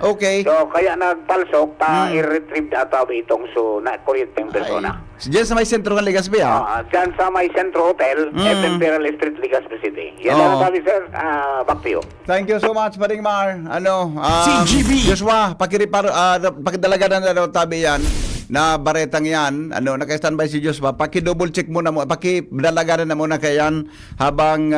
Okay. So, kaya nagpalsok, i-retrieve ata itong na kuryenteng persona. Diyan sa may sentro ng Legazpi, Dyan sa may Centro Hotel, Imperial Street, Legazpi City. Yan lang sabi, sir. Back to you. Thank you so much, Paring Mar. CGB. Joshua, pakidalaga na tabi yan na baretang yan. Naka-standby si Joshua. Paki-double check muna mo. Pakidalaga na muna kayan habang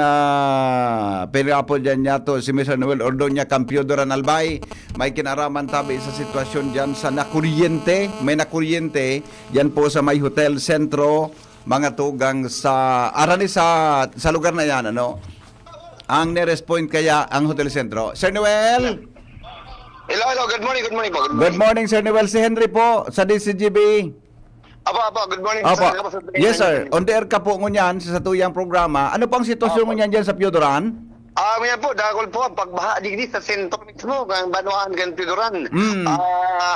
pinapol dyan niya to si Mr. Noel Ordoña Campiodoran Albay. May kinaraman tabi sa sitwasyon dyan sa nakuryente. May nakuryente dyan po sa may Hotel Centro. Mga tugang sa Arani sa lugar na yan. Ang nearest point kaya ang Hotel Centro. Sir Noel! Hello, good morning po. Good morning, Sir Noel. Si Henry po sa DCGB. Apo, good morning. Opo. Yes, sir. On the air ka po ngunyan sa tuyang programa. Ano pang sitwasyon ngunyan dyan sa Piodoran? Ngayon po, dahil po, pagbaha digdi sa sentro mismo, ang Banuan, Pidoran,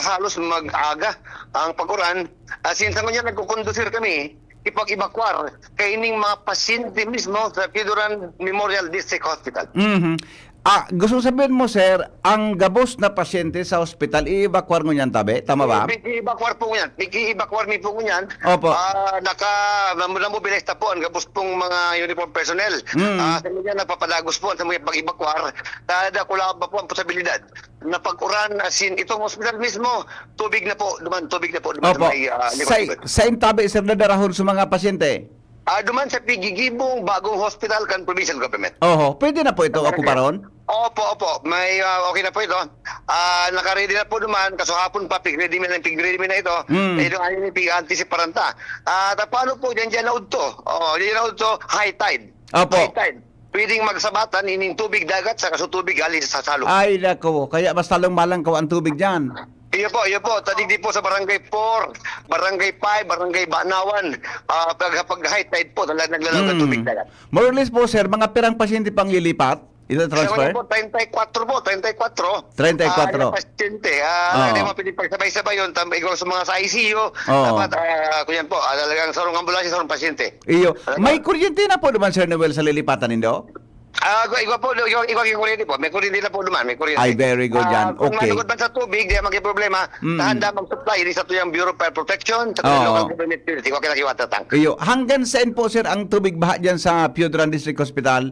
halos mag-aga ang paguran. Since ngunyan nagkukondusir kami, ipag-evacuar kaining mga pasyente mismo sa Pidoran Memorial District Hospital. Gusto sabihin mo, sir, ang gabos na pasyente sa ospital, i-evacuar ngunyan tabi? Tama ba? I-evacuar po ngunyan. I-evacuar mi po ngunyan. Opo. Namobilize na po ang gabos pong mga uniform personnel. Sa ngunyan, napapadagos po sa mga pag-evacuar. Tada ko lang ba po ang posibilidad na pag-uran, asin itong hospital mismo, tubig na po duman Opo. sa may Sa intabi, sir, nadarahon sa mga pasyente? duman sa Pigigibong bagong hospital kan provincial government. Oho. Pwede na po ito ako paron? Opo. May okay na po ito. Naka-ready na po duman. Kaso hapon pa, pig-ready na ito. Ito ay pig-anticiparanta. Paano po, dyan na udto. Dyan na udto, high tide. Opo. High tide. Pwedeng magsabatan, ining tubig dagat, sa tubig alis sa salong. Ay, nako. Kaya mas talong-malang ko ang tubig dyan. Iyo po. Tadigdi po sa Barangay 4, Barangay 5, Barangay Banawan. Pag high tide po, naglalaw ng tubig dagat. More or less po, sir, mga pirang pasyente pang lilipat? Ito transfer? Po, 34 po, 34. 34. Pasyente. Hindi mo pwede pagsabay-sabay yun. Ikaw sa mga sa ICU. Dapat, kunyan po, talagang sarong ambulansya, sarong pasyente. Iyo. May kuryente na po naman, Sir Noel, sa lilipatan nindo? Ikaw yung kuryente po. May kuryente na po naman. May kuryente. Ay, very good yan. Kung Okay. manugod man sa tubig, di maging problema. Handa mag-supply. Sa tuyang Bureau of Fire Protection, sa tuyang local government unity. Huwag kinakiwatatang. Iyo. Hanggang saan po, sir, ang tubig baha dyan sa Piodoran District Hospital?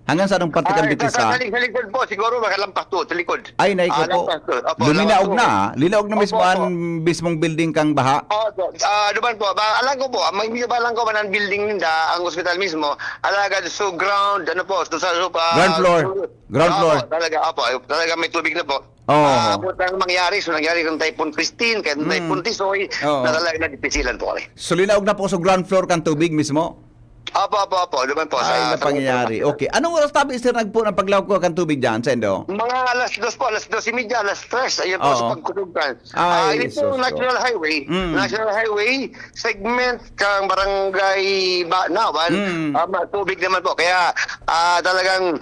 Hanggang saan ang partikan bitisa? Sa likod po, siguro makalampas to, sa likod. Ay, naiko po. Linaog na, Linaog na mismo Opo. ang mismong building kang baha? Duman po, alam ko po, may ba lang ko man ang building ninda, ang hospital mismo, alagad so ground, Ground floor. Ground floor. Talaga may tubig na po. Oo. Ang mangyari, nangyari kung Typhoon Christine, kaya Typhoon Tisoy, Oo. na talaga nagpisilan po kami. So, linaog na po sa ground floor kang tubig mismo? Opo, duman po. Ay, pangyayari. Okay. Anong oras tabi, sir, nagpo ng paglawag ko kang tubig dyan, Sendo? Mga alas 2 po, alas 2:30, alas 3, ayun po Oo. sa pagkutugkan. Ay, Ito sus ko. National Highway, National Highway, segment kang Barangay Banawan, tubig naman po. Kaya talagang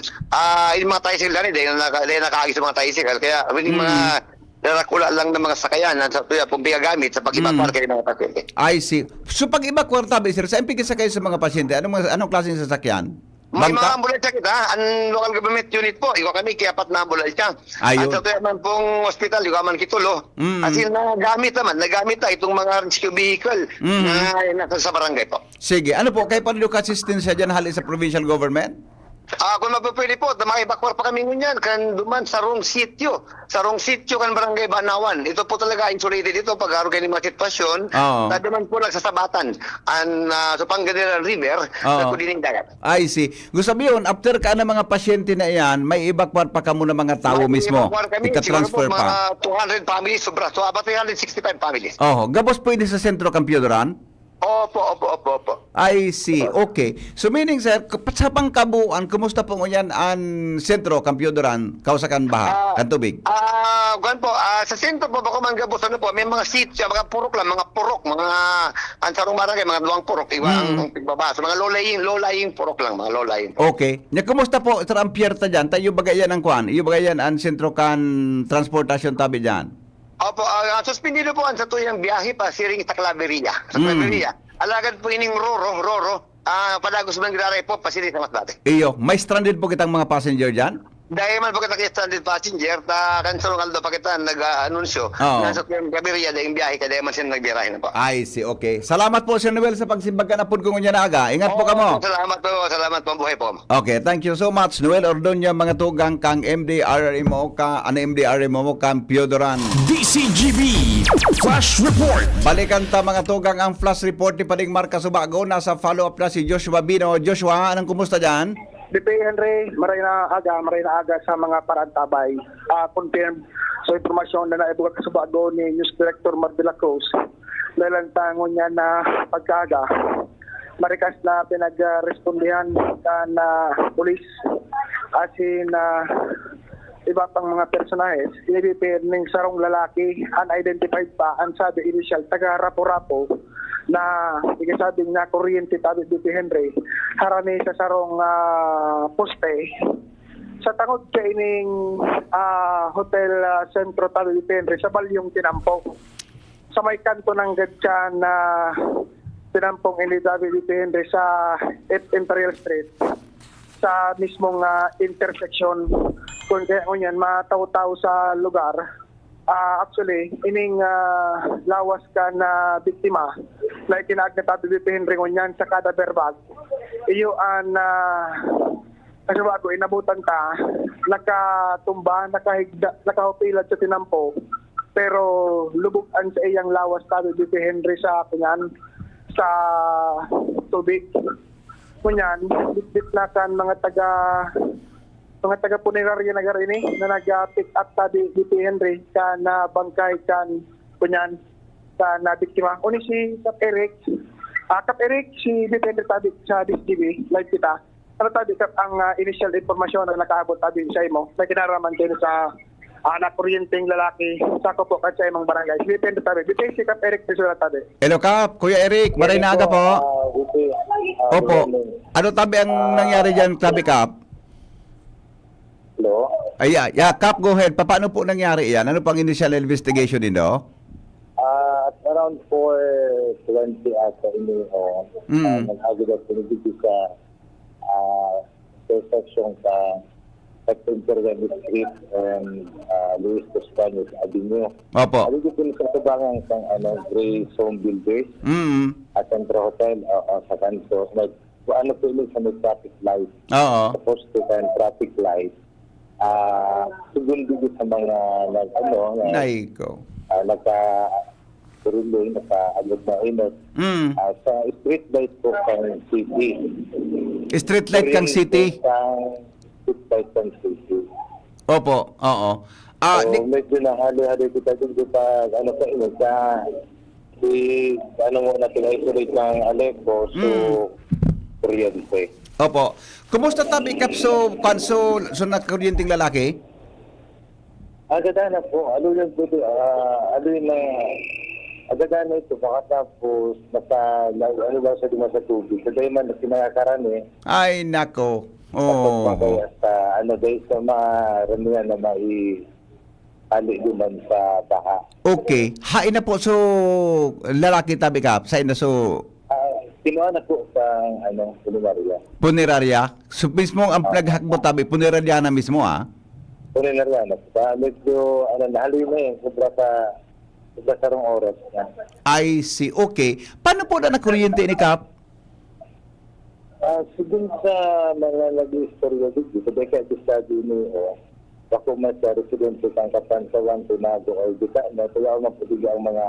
yung mga tricycle na rin, dahil nakaagis sa mga tricycle. Kaya yung mga narakula lang ng mga sakayan sa tuya pong gamit sa pag-evacuar kayo ng mga pasyente. I see. So, pag evacuate tabi, sir, saan pigisa kayo sa mga pasyente? Anong klaseng sasakyan? May mga Bangka? ambulansya kita, ang local government unit po, ikaw kami, kaya 4 na ambulansya. Ayun. At sa tuya man pong hospital, ikaw man kitulo. As in, nagamit na itong mga rescue vehicle na nasa sa barangay po. Sige. Ano po, kayo pa rin yung assistance dyan hali sa provincial government? Kung mapapwede po, maka-evacuate pa kami ngunyan, kan duman sa rong sityo kan Barangay Banawan. Ito po talaga insulated ito pag araw kayo ng mga sitwasyon, na duman po nagsasabatan sa Pangasinan River, sa kudining dagat. I see. Gusto sabihin, after ka ng mga pasyente na iyan, may evacuate pa ka muna mga tao mismo. Evacuate kami, Ika-transfer siguro po, pa. mga 200 families, sobra. So, about 365 families. Gabos pwede sa sentro kang Piodoran? Opo. I see. Okay. So meaning, sir, sa pangkabuuan, kumusta po ngunyan ang sentro kang Piodoran, kausakan baha, kan tubig? Sa sentro po, bako man gabos, may mga sityo, mga purok, mga ansarong barangay, mga luwang purok, ang pigbaba. So, mga low-lying purok lang, mga low-lying. Okay. Nya kumusta po, sir, ang pierta dyan? Tayo bagayan ang kuan? Iyo bagayan ang sentro kan transportasyon tabi dyan? Opo, suspendido po ang sa tuyang biyahe pa, siring sa Claveria. Sa Claveria. Alagad po ining Roro, padagos man giraray po, pasili sa Masbate. Iyo, may stranded po kitang mga passenger dyan? Dahil man pagkat nakistandard passenger, cancel kaldo pakitan nag-anunsyo. Oo. Nasa kabiriya dahil biyahe ka dahil man sila nagbirahe na po. I see, okay. Salamat po, Sir Noel, sa pagsimbag ka na po kung na aga. Ingat po ka mo. Salamat po, buhay po. Okay, thank you so much. Noel Ordoño, mga tugang kang MDRMO ka, MDRMO mo kang Piodoran. DCGB Flash Report. Balikan ta mga tugang ang flash report ni Pading Marca Subago. Nasa follow-up na si Joshua Bino. Joshua, anong kumusta dyan? DP Henry, maray na aga sa mga parantabay. Confirmed sa informasyon na naibugat sa bago ni News Director Mar de la Cruz. Lalantangon niya na pagkaga. Marikas na pinag-respondihan na pulis asin na iba pang mga personahes. Inibipir ng sarong lalaki, unidentified pa, ang sabi initial, taga Rapo-Rapo, na ikasabing na kuryente tabi DP Henry harani sa sarong poste sa tangod kay ining Hotel Centro tabi DP Henry sa Balyong Tinampong sa may kanto ng Gatsan na Tinampong ini tabi DP Henry sa Imperial Street sa mismong intersection kung kaya ngunyan mataw-taw sa lugar. Actually, ining lawas ka na biktima na itinag na tabi Henry ngunyan sa kada berbag. Iyo ang kasi bago inabutan ta, nakatumba, nakahupilad sa tinampo, pero lubugan sa iyang lawas tabi Henry sa kunyan sa tubig. Kunyan, bitbit na kan mga taga punerarya na garini na nag-pick up tabi DP Henry ka na bangkay kan kunyan ka na biktima. Uni si Kap Eric. Kap Eric, si DP Henry tabi sa DCGB, live kita. Ano tabi Kap ang initial informasyon na nakaabot tabi sa imo na kinaraman kayo sa nakuryenteng lalaki sa Kopo at sa imong barangay. Si DP Henry tabi. DP si Kap Eric Prisula tabi. Hello, Kap. Kuya Eric, maray na aga po. Opo. Ano tabi ang nangyari dyan, tabi Kap? Hello? Ay, Kap, go ahead. Paano po nangyari yan? Ano pang initial investigation nito? At around 4:20 ata ini nag-agad ako pinibigay sa intersection sa Imperial Street and Luis Toscanos Avenue. Opo. Ano dito sa tabangan ng Gray Zone Builders at Centro Hotel sa kanto. Ano po yun sa may traffic light. Oo. Sa poste and traffic light. Segundo sa mga Naiko. nagka-tuloy, nagka-agad na inot. Sa street light po kang city. Street light kang city? Street light kang city. Opo, oo. So, medyo nahali-hali kita dito pa, pa inot sa natin isolate ng Aleppo, so kuryente. Opo. Kumusta tabi Kap so nagkuryenteng lalaki? Agad na po. Ano yung agad na ito. Makatapos, lang sa tubig. So, dahil man, kinakakarami. Ay, nako. Oh. Kaya dahil sa maramihan na hali duman sa baha. Okay. Hain na po so lalaki tabi Kap. Sa ina so Kinuha na po sa punerarya. punerarya. So mismo ang naghakbo tabi punerarya na mismo Punerarya na po. Medyo nahali na yun. Sobra sa rong oras na. I see. Okay. Paano po na nakuryente ni Kap? Siguro sa mga nag-istorya dito, dahil kaya study ni ako mas residente ng Kapansawan, Tunago, o Bitaan, kaya ako maputigay ang mga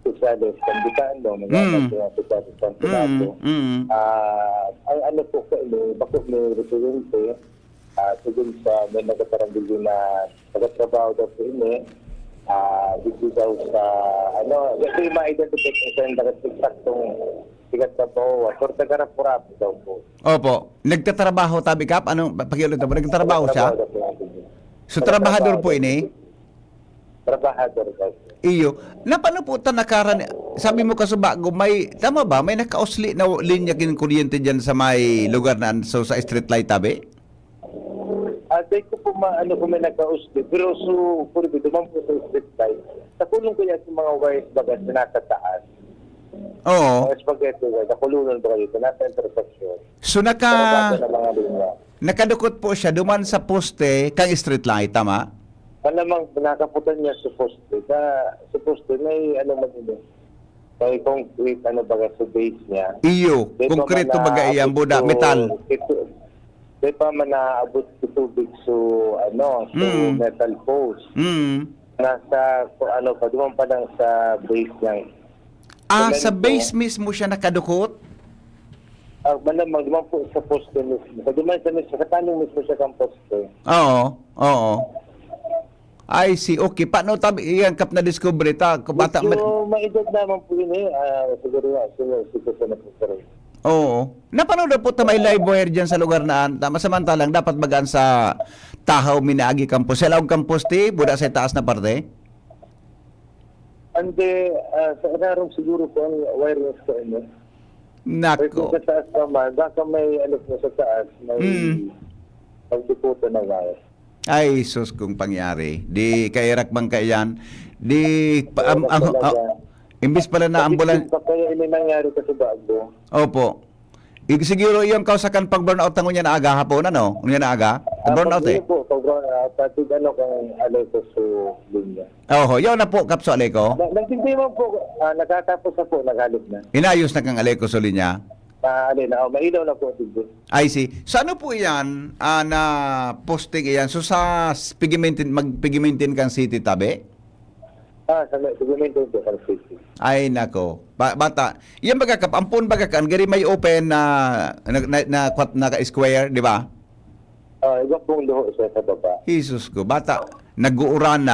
susales ng Bitaan, mga susales ng Tunago. Ang po bako ni residente, siguro sa may nagkatarambili na nagkatrabaho daw po ini, dito daw sa, ito yung ma-identify sa yung nagkatraktong tigat-trabaho, or taga-Rapo-Rapo daw po. Opo. Nagtatrabaho tabi Kap? Ano pakiulit mo? Nagtatrabaho siya? So trabahador po ini? Trabahador daw. Iyo. Napano po ta nakaran sabi mo kasubago may tama ba may nakausli na linya kin kuryente diyan sa may lugar na so sa street light tabi? Dahil ko po kung may nagkausli, pero puro duman po sa street light. Sa kulong ko yan sa mga wires bagas na nasa taas. Oo. Mga spaghetti, nakulungan ba kayo? Nasa intersection. So Sa mga linya. nakadukot po siya duman sa poste kang street light, tama? Malamang nakaputan niya sa poste. Sa poste may ano man yun. May concrete baga sa base niya. Iyo, Di pa konkreto man baga iyang naabot buda, so- metal. Di pa man naabot sa tubig so metal post. Mm. Nasa duman pa lang sa base niya. Sa Cemento. base mismo siya nakadukot? Malamang duman po sa poste mismo. Sa tanong mismo siya kang poste. Oo. I see. Okay, paano tabi iyang kap na discovery ta? Bata Medyo maedad naman po yun siguro na po pero. Oo. Napanood na po ta may live wire dyan sa lugar na tama samantalang dapat magaan sa Tahaw Minaagi Campus. Sa Laog Campus ti, buda sa taas na parte. Ande, sa narong siguro po ang wireless ko ano. Pero Nako. sa taas naman, baka may na sa taas, may pagdiputo na wire. Ay, sus kung pangyari. Di kairak bang kayan. Di imbis pala na ambulan. Kaya ini nangyari kasi bago. Opo. Siguro yung kausakan pag burnout ng unya na aga hapon ano? Unya na aga? Burnout eh. Po, pag patid kang ko sa linya. Oho, yun na po kapso aleko. Nagtindi mo po, nakatapos na po, naghalip na. Inayos na kang aleko suli niya. Mailaw na po dito. I see. So ano po yan na posting iyan? So sa magpigimentin kang city tabi? Sa dokumento po, para safety. Ay nako. Bata. Yan baga kap ampun baga kan gari may open na square, di ba? Iba pong luho sa baba. Jesus ko. Bata nag-uuran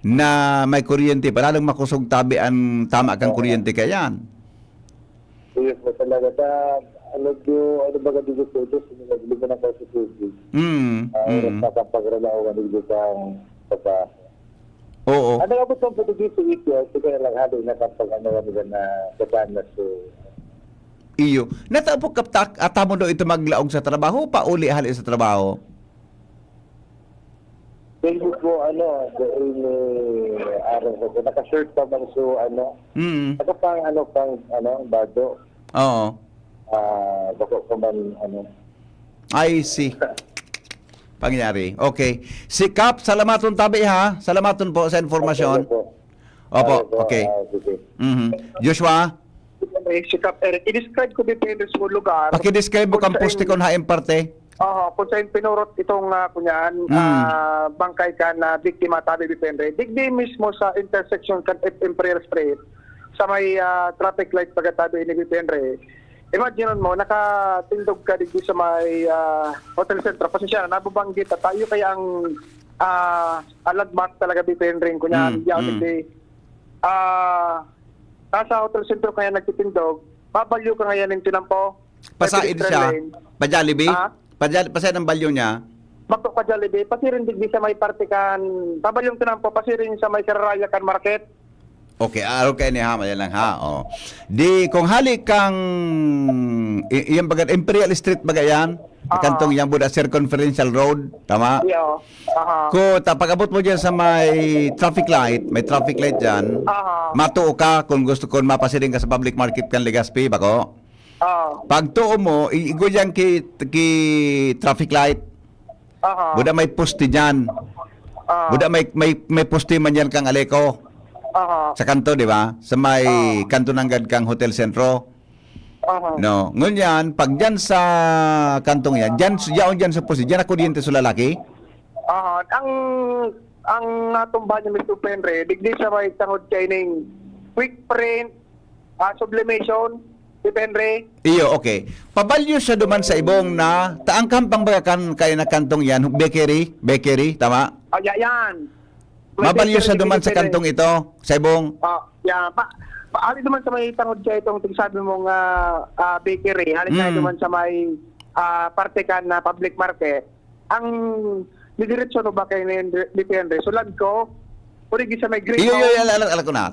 na may kuryente pa lalong makusog tabi ang tama kang kuryente kayan. Yes, mo talaga. Ano baga dito po, hindi mo na kasi tubig. Oras na kapagralawan dito kang baba. Oo. Ano nga po itong pagiging sa ito? Sige na lang hali na kapag na katana so... Iyo. Natapok kaptak atamo do ito maglaog sa trabaho pa uli hali sa trabaho. Hindi po, dahil araw ko, naka-shirt pa man so, Ako pang, bado. Oo. Bako ko man, I see. Pangyari. Okay. Si Kap, salamaton tabi ha. Salamaton po sa informasyon. Opo, okay. Sige. Joshua, Si Cap Eric, i-describe ko depende sa lugar. paki-describe mo kang poste kon haim parte. Kung saan pinurot itong kunyan, bangkay ka na biktima tabi depende. Digdi mismo sa intersection kan Imperial Street, sa may traffic light pagkatabi ni depende. Imagine mo, nakatindog ka digdi sa may hotel center. Pasensya na, nababanggit at tayo kaya ang landmark talaga depende rin kunyan. Digdi. Nasa hotel center kaya nagtitindog, babalyo ka ngayon ng tinampo. Pasaid siya. Pajalibi. Pasaid ang balyo niya. Magto ka Jollibee, pasirin digdi sa may partikan, babalyong tinampo, pasirin sa may Saraya kan Market. Okay, araw kayo ni ha, maya lang ha. Oh. Di, kung hali kang, yung bagat, Imperial Street baga yan, kantong yung Buda Circumferential Road, tama? Iyo. Ko pag-abot mo diyan sa may traffic light dyan, matuo ka kung gusto ko mapasiling ka sa public market kan Legazpi, bako? Pag tuo mo, igo yan ki traffic light. Buda may poste dyan. Buda may poste man yan kang aleko. Sa kanto, di ba? Sa may kanto ng kang Hotel Centro. No, ngunyan, pag dyan sa kantong yan, dyan sa poste, dyan na kuryente sa lalaki. Ang natumba niya Mr. Penre, digdi sa may tangod kay ning quick print, sublimation, depende. Iyo, okay. Pabalyo siya duman sa ibong na taang kampang bagakan kay na kantong yan, bakery, tama? Yan. Mabalyo siya duman sa kantong ito, sa ibong. Yan. Ali duman sa may tangod kay itong sabi mong bakery, halit na duman sa may partikan na public market. Ang didiretso no ba kay depende. Sulad ko, pwede sa may green Iyo, alam ko na.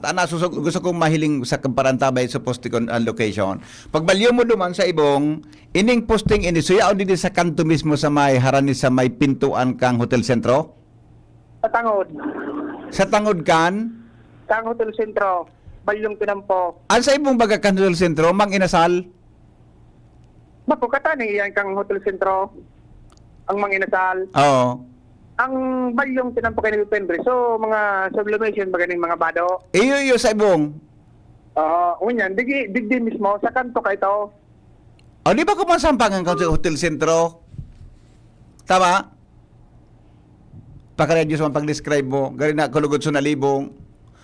Gusto kong mahiling sa kamparantabay sa posting on location. Pag balyo mo duman sa ibong, ining posting ini, suya o dito sa kanto mismo sa may harani sa may pintuan kang Hotel Centro? Sa tangod. Sa tangod kan? Kang Hotel Centro, balyong tinampo. An sa ibong baga kan Hotel Centro, mang inasal? Mapukatan yan kang Hotel Centro. ang mga inasal. Oo. Ang balyong tinampo kay ni Penry, so mga sublimation ba ganing mga bado? Iyo sa ibong. Unyan, digdi mismo sa kanto kay to. O, di ba kumasampangan ka sa hotel sentro? Tama? Pagkaradyo ang pag-describe mo. Gari na kulugod sa nalibong.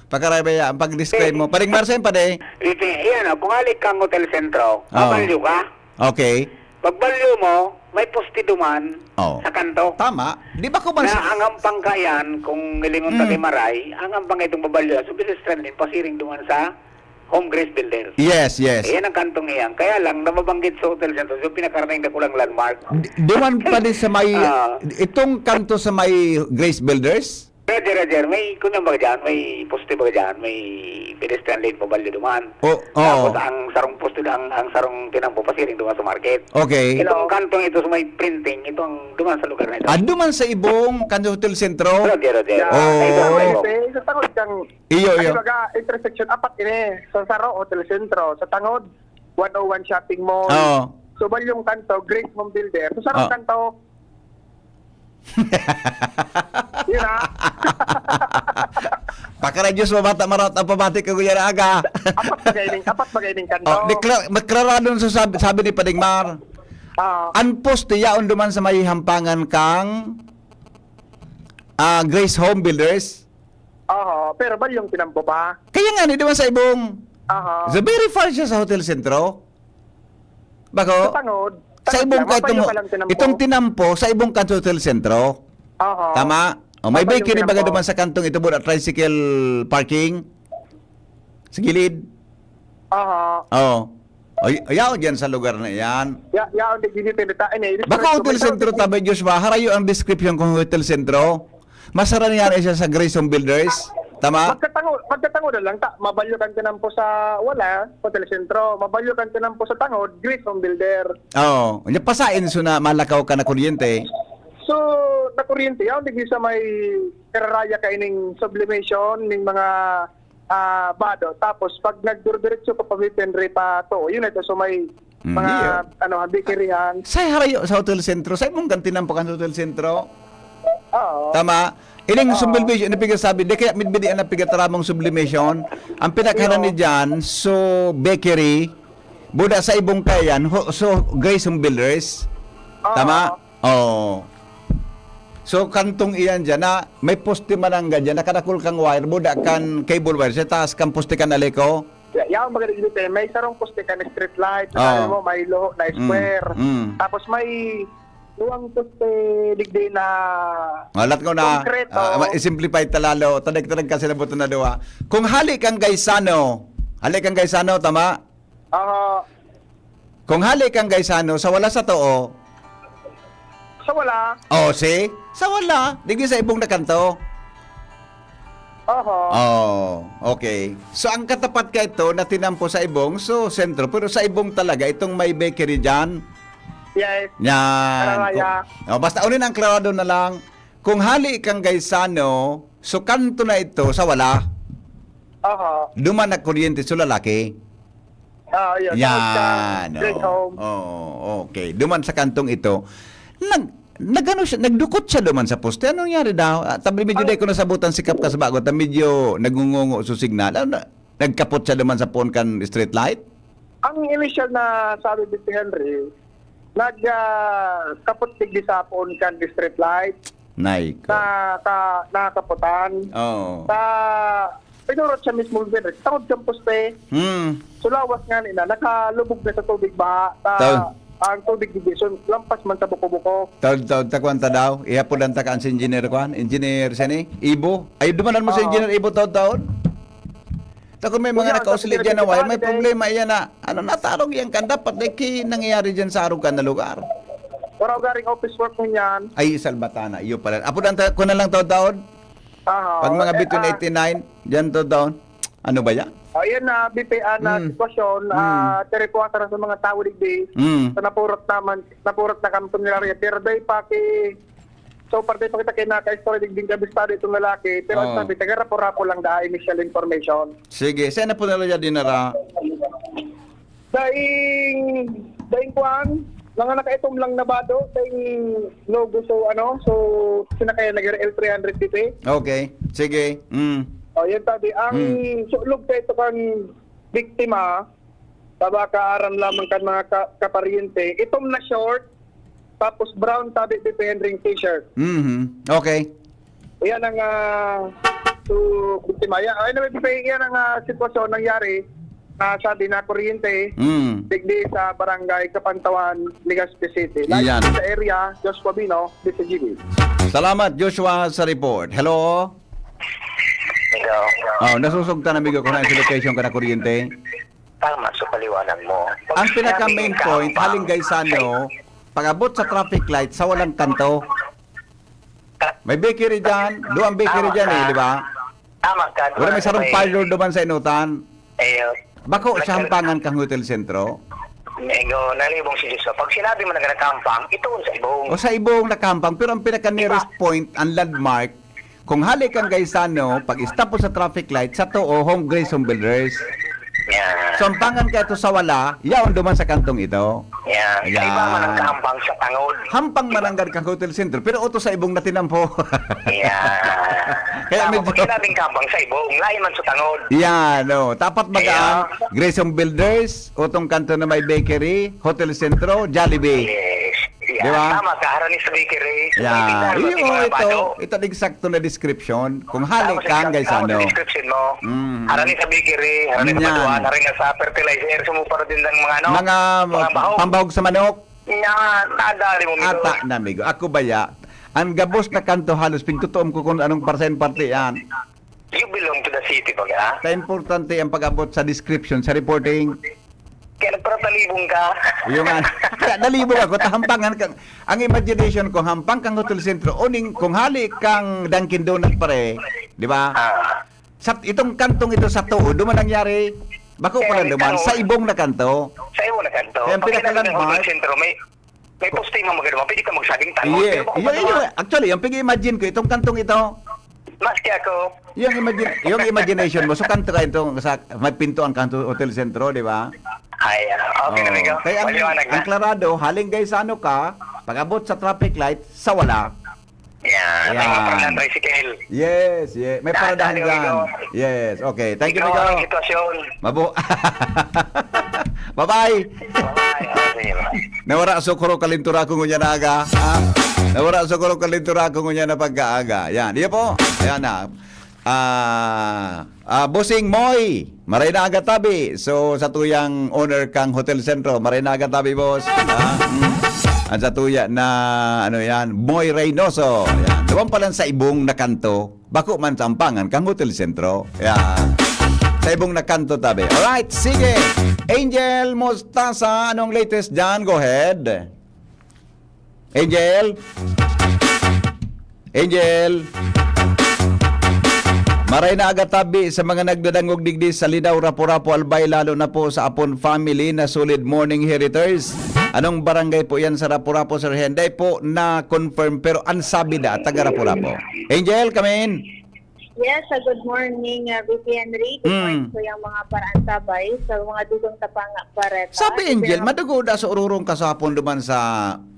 Pagkarabaya ang pag-describe mo. Paring Marsen pa de. Yan, kung halik kang hotel sentro, mabalyo ka. Okay. Pagbalyo mo, may poste duman Oo. sa kanto. Tama. Di ba Na kumasampangan? ang ampang kayan, kung ilingon tayo maray, ang ampang itong babalyo, so business trend din, pasiring duman sa Home Grace Builder. Yes, yes. Yan ang kantong iyan. Kaya lang, nababanggit sa hotel center, so pinakarating na kulang landmark. Duman pa din sa may, Ah. itong kanto sa may Grace Builders? Roger, may kunyang baga dyan, may poste baga dyan, may pedestrian lane pabalyo duman. Oo. Tapos ang sarong poste, ang sarong tinampo pasiring duman sa market. Okay. Itong kantong ito sa may printing, ito ang duman sa lugar na ito. Duman sa ibong kanto hotel sentro? Roger. Oo. Sa tangod kang Iyo. baga intersection apat ini sa Saro Hotel Centro, sa tangod 101 Shopping Mall. Oo. So balyong kanto Grace Home Builder. So sarong Oo. kanto. Yun ha. Pakaradyos mabata marat ang pabati ko kuya na aga. apat bagayning kanto. Maklaradon sa sabi ni Padingmar. Anpos tiyaon duman sa may hampangan kang Grace Home Builders. Pero balyong tinampo pa. Kaya nga ni duman sa ibong. So very far siya sa Hotel Sentro. Bako? Sa tangod. Sa ibong ka itong tinampo sa ibong kanto Hotel Sentro. Tama? May Tama yung bakery baga tinampo. duman sa kantong ito at tricycle parking. Sa gilid. Ayaw dyan sa lugar na yan. Yaon di ginipinita. Baka Hotel Sentro tabi Joshua, harayo ang description kung Hotel Sentro. Masara niyan siya sa Grace Home Builders. Tama? Magkatangod na lang, mabalyo kan tinampo sa Hotel Sentro, mabalyo kan tinampo sa tangod, Grace Home Builder. Oo. Nya pasain so na malakaw ka na kuryente. So, na kuryente, yaw, digli sa may kararaya ka ining sublimation, ning mga bado. Tapos, pag nagdurdiretso ka pa Penry pa to, yun ito, so may mga, bakeryhan. Sa harayo sa Hotel Sentro, sa imong gantinan pa kan Hotel Sentro. Oo. Tama? Ining sublimation, napiga sabi, di kaya midbidi ang napigataramong sublimation. Ang pinakanan ni dyan, so bakery, buda sa ibong kayan, so Grace Home Builders. Tama? Oo. So kantong iyan dyan na may poste manangga dyan, nakadakul kang wire, buda kan cable wire, sa taas kang poste kan aliko. Yaw, magaling dito, may sarong poste ka na street light, mo, may loho na square. Tapos may luwang poste digdi na Alat ko na, konkreto. i-simplify talalo, tadag-tadag kasi na buto na duwa. Kung halik kang Gaisano, tama? Kung halik kang Gaisano, sa wala sa too, sa wala. see? Sa wala, digdi sa ibong nakanto. Okay. So, ang katapat ka ito na tinampo sa ibong, so sentro, pero sa ibong talaga, itong may bakery dyan, Yes. yan. Kararaya. Basta unin ang klarado na lang, kung halik kang Gaisano, so kanto na ito sa wala, duman na kuryente sa lalaki. Yun. Yan. Great home. Okay. Duman sa kantong ito. Nagdukot siya duman sa poste. Anong nangyari daw? Tabi medyo day ko nasabutan sikap ka sa bago. Medyo nagungungo sa signal. Nagkapot siya duman sa phone kan street light? Ang initial na sabi ni Henry, nagkapot digdi sa phone kan street light Nike. na nakaputan. Pinurot siya mismo din. Tawag siyang poste. Sulawas nga nila, nakalubog na sa tubig ba? Ang tubig digdi, so lampas man sa buko-buko. Taod takwanta daw. Ihapon ang takaan si engineer kwan. Engineer siya ni Ibo. Ay dumanan mo sa engineer Ibo taod. Kung may mga nakausulit dyan na wire, may problema yan na natarog yan kan dapat nangyayari dyan sa arog ka na lugar. Wala garing office work mo yan. Ay, Salbatana. Iyo pala. Apo ko na lang taod. Pag mga between 89, dyan taod. Ano ba yan? Ayan na, BPA na sitwasyon, terikuwata na sa mga tao digdi. So napurot na kanto nila rin. Pero day pa so parte pa kita kay naka-story digding kabistado itong lalaki. Pero ang sabi, taga-rapo-rapo lang da initial information. Sige, saan na po nila dinara? Daing kwan, mga nakaitom lang na bado sa logo so sinakay nag L300 PP. Okay. Sige. O yan tabi ang sulog sa ito kang biktima taba kaaram lamang kan mga kaparyente. Itom na short tapos brown tabi PP ring t-shirt. Okay. Yan ang so biktima. Ay naman PP yan ang sitwasyon nangyari na sabi na kuryente digdi sa barangay Kapantawan, Legazpi City. Live Yan. sa area, Joshua Bino, DCGB. Salamat, Joshua, sa report. Hello? Ikaw, Oh, nasusugta na bigo ko na sa location ka na kuryente. tama sa paliwanag mo. Ang pinaka main point, haling Gaisano, pag-abot sa traffic light sa walang kanto. May bakery dyan. Doon ang bakery dyan di ba? Tama ka. Wala may sarong parlor doon sa inutan. Bako sa hampangan kang hotel sentro. Ego, nalibong si Jesus. Pag sinabi mo na nagkampang, ito sa ibong. O sa ibong nakampang. Pero ang pinaka nearest point, ang landmark, kung halik kang Gaisano, pag stop po sa traffic light, sa to o Home Grace Home Builders. Yan. So hampangan ka ito sa wala, yaon duman sa kantong ito. Yan. Sa iba man ang kampang sa tangod. Hampang mananggad kang hotel center, pero uto sa ibong natinampo. Yan. Kaya Tama, medyo- pag sinabing kampang sa ibong, lain man sa tangod. Yan, no. Tapat magaan, Grace Home Builders, utong kanto na may bakery, hotel sentro, Jollibee. Yes. Yan. Di ba? Tama ka, harani sa bakery. Yan. Tingnan mo, tingnan mo, bado. Ito eksakto na description. Kung halik Tama kang guys, sa ano. description mo. Mm. Harani sa bakery, harani sa Yan. baduan, harani na sa fertilizer, sumuparo din ng mga ano. Mga bahog. pambahog sa manok. Yan, nadali mo, Migo. Ata na, amigo. Ako baya, ang gabos na kanto halos, pintutuom ko kung anong percent parte yan. You belong to the city, baga. Kaya importante ang pag-abot sa description, sa reporting. Kaya nagparatalibong ka. Yung kaya nalibog ako, tahampangan kang, ang imagination ko, hampang kang hotel sentro, uning, kung halik kang Dunkin Donut pare, di ba? Ah, Sa itong kantong ito sa tuo, duman nangyari, bako pala duman, sa ibong na kanto. sa iyo na kanto. Kaya ang Pag pinakalandmark- kinagaling ng hotel sentro, may posting mo magagawa. Pwede ka magsaging tanong. Yeah, actually, yung pag-imagine ko, itong kantong ito, Maski ako. yung imagination mo, so kanto ka itong, may pinto ang kanto hotel sentro, di ba? Ay, okay na, Migo. Kaya Maliwanag ang na. klarado, haling Gaisano ka, pag-abot sa traffic light, sa wala. Yan. Ay, Yan. mga parang tricycle. Yes, yes. May paradahan Dali, dyan. Migo. Yes, okay. Thank you, Ikaw Migo. ang sitwasyon. Mabu. Bye-bye. Bye. Sige, bye. Nawara sukuro kalintura ko ngunya na aga. Nawara sukuro kalintura ko ngunya na pagkaaga. Yan, iya po. Ayan na. Bossing Moy, maray na aga tabi. So, sa tuyang owner kang Hotel Centro, maray na aga tabi, boss. At sa tuya na, ano yan, Moy Reynoso. Yan. Doon pa lang sa ibong nakanto, bako man sampangan kang Hotel Centro. Yan. Sa ibong nakanto tabi. Alright, sige. Angel Mostasa, anong latest dyan? Go ahead. Angel? Angel? Maray na aga tabi sa mga nagdadangog digdi sa Linaw, Rapu-Rapu, Albay, lalo na po sa Apon family na solid morning heriters. Anong barangay po yan sa Rapu-Rapu, Sir Henday po na-confirm pero ansabi na taga Rapu-Rapu. Angel, come in. Yes, good morning, VP Henry. Good morning po yung mga parantabay sa mga dugong tapanga pareta. Sabi Angel, madugo da sa ururong kasapon duman sa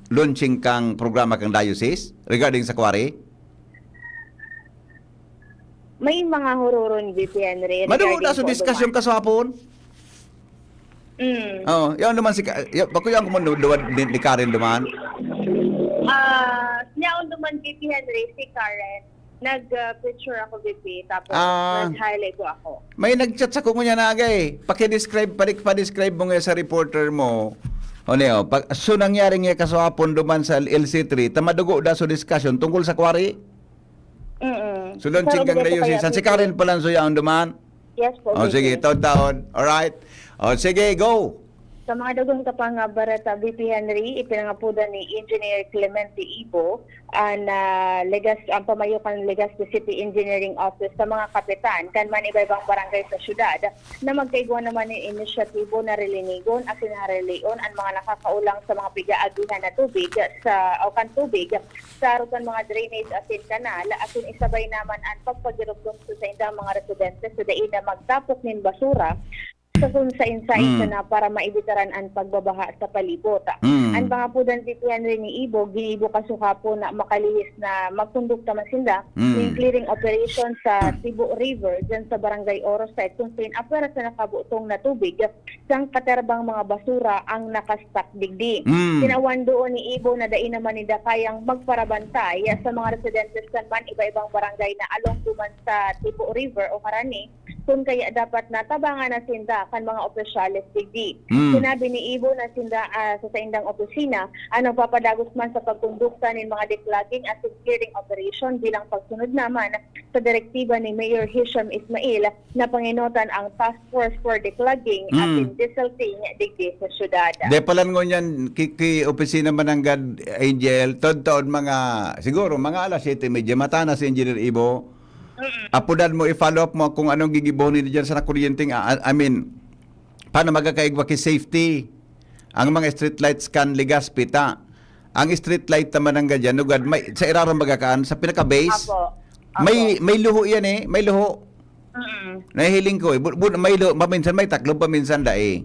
launching kang programa kang diocese regarding sa Kwari? May mga hururon, VP Henry. Madugo da sa diskusyon kasapon? Oh, yan naman si bako yang mo duwan ni Karen duman. Niyaon naman VP Henry, si Karen. Nag-picture ako, VP, tapos Ah. nag-highlight ko ako. May nag-chat sa kunya na agay. Paki-describe pa-describe mo nga sa reporter mo. Ano so nangyari nga kasapon duman sa LC3, tamadugo da sa discussion tungkol sa Kwari? So launching kang diocese. Si Karen pa lang so yan duman? Yes po, Oh, VP. sige, taon-taon. Alright. Oh, sige, go. Sa mga dugong tapanga bareta, VP Henry, ipinangapuda ni Engineer Clemente Ibo ang pamayukan Legazpi City Engineering Office sa mga kapitan kan man iba-ibang barangay sa syudad na magkaigwa naman ng inisyatibo na relinigon at sinarelion ang mga nakakaulang sa mga pigaagihan na tubig kan tubig sa rutan mga drainage asin kanal asin isabay naman ang pagpagirugdong sa indang mga residente sa dain na magtapok nin basura sa kung sa na para maibitaran ang pagbabaha sa palibot. Ang mga po dan titian rin ni Ibo, ginibo kasuka po na makalihis na magkondukta masinda yung clearing operation sa Tibo River dyan sa Barangay Orosite kung saan apera sa nakabutong na tubig sang katerbang mga basura ang nakastak digdi. Tinawan doon ni Ibo na dai naman nila kayang magparabantay sa mga residentes man iba-ibang barangay na along duman sa Tibo River o Karani kung kaya dapat natabangan na sinda kan mga opisyales digdi. Sinabi ni Ibo na sinda sa saindang opisina anong papadagos man sa pagkondukta ng mga declogging at clearing operation bilang pagsunod naman sa direktiba ni Mayor Hisham Ismail na panginutan ang task force for declogging at desilting digdi sa syudad. De palan ngo niyan kiki opisina mananggad Angel tod-tod mga siguro mga alas 7:30 mata na si Engineer Ibo. Apudan mo i-follow up mo kung anong gigibonin diyan sa nakuryenteng I mean paano magkakaigwa ki safety ang mga street lights kan Legazpi ta. Ang street light naman ang gadyan ugad may sa irarang magakaan sa pinaka base. May luho yan may luho. Nahihiling ko may luho paminsan may taklo paminsan dae.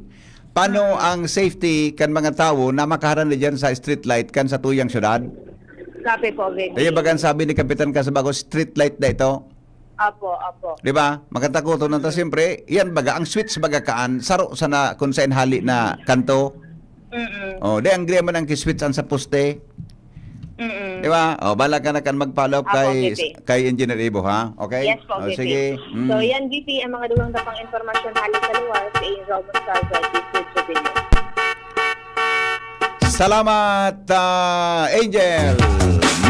Paano ang safety kan mga tao na makaharan diyan sa street light kan sa tuyang syudad? Kape po, Vicky. Kaya bagan sabi ni Kapitan Casabago, street light na ito. Apo. Di ba? Magkatakoto na ta siyempre. Yan baga, ang switch baga kaan, saro sa na kung saan hali na kanto. Oh, di ang man ang kiswitch an sa poste. Di ba? Oh, bala ka na kan mag-follow up kay Engineer Ibo, ha? Okay? Yes po, VP. Sige. So yan, VP, ang mga dulang tapang informasyon halos sa luwal sa Roman Salva, District News. Salamat, Angel.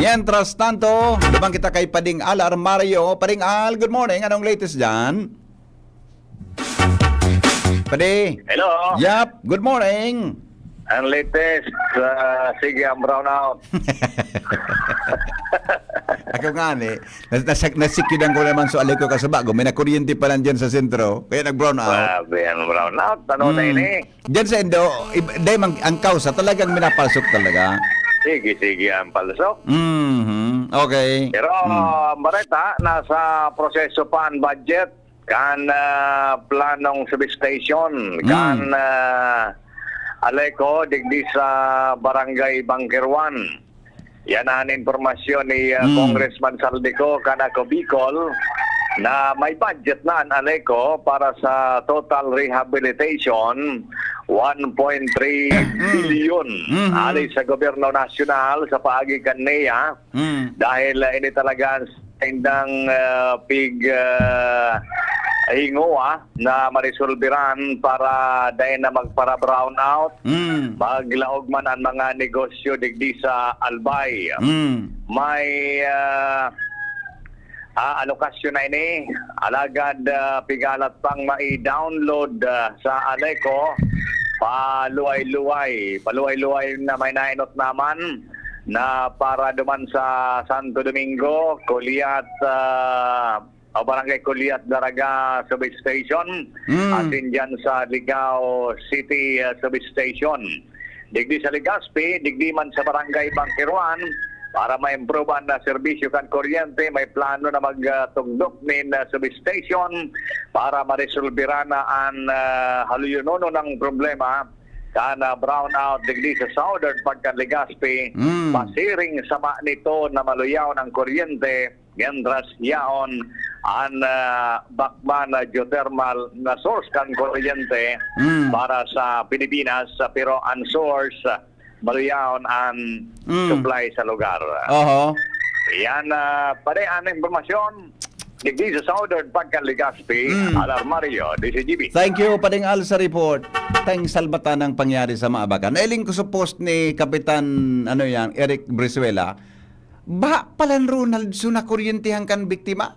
Mientras tanto, lumang kita kay Pading Al Armario. Pading Al, good morning. Anong latest dyan? Padi. Hello. Yep, good morning. Ang latest, sige ang brownout. Ako nga nasikidang ko naman so alay ko kasabago. May nakuryente pa lang dyan sa sentro. Kaya nag-brown out. Grabe ang brownout. Ano na ini? Dyan sa Indo, dahil ang kausa talagang minapasok talaga. Sige ang palusok. Okay. Pero Bareta, nasa proseso pa ang budget kan planong substation kan Aleco digdi sa Barangay Bangkirwan. Yan ang informasyon ni Congressman Saldico Canaco Bicol na may budget na ang Aleco para sa total rehabilitation 1.3 billion ali sa gobyerno nasyonal sa paagi kan NEA dahil ini talaga indang hingoa na marisolbiran para dahil na magpara brown out maglaog man ang mga negosyo digdi sa Albay may alokasyon na ini alagad pigalat pang mai-download sa Aleco paluay-luay na may nainot naman na para duman sa Santo Domingo Kuliat Barangay Kuliat Daraga Substation at dyan sa Ligao City Substation. Digdi sa Legazpi, digdi man sa Barangay Bangkirwan para ma-improve ang serbisyo kan kuryente, may plano na magtugdok nin substation para maresolbira na ang haluyunono ng problema kana brownout digdi sa southern part kan Legazpi pasiring sama nito na maluyaw ng kuryente gendras yaon ang bakman geothermal na source kan kuryente para sa Pilipinas pero ang source maluyaon ang supply sa lugar. Yan pare ang informasyon digdi sa southern part kan Legazpi Alarmario DCGB. Thank you Pading Al sa report. Tayong salbatan ang pangyari sa Maabakan. Nailing ko sa post ni Kapitan Eric Brizuela. Ba palan Ronald so na kuryentehang kan biktima?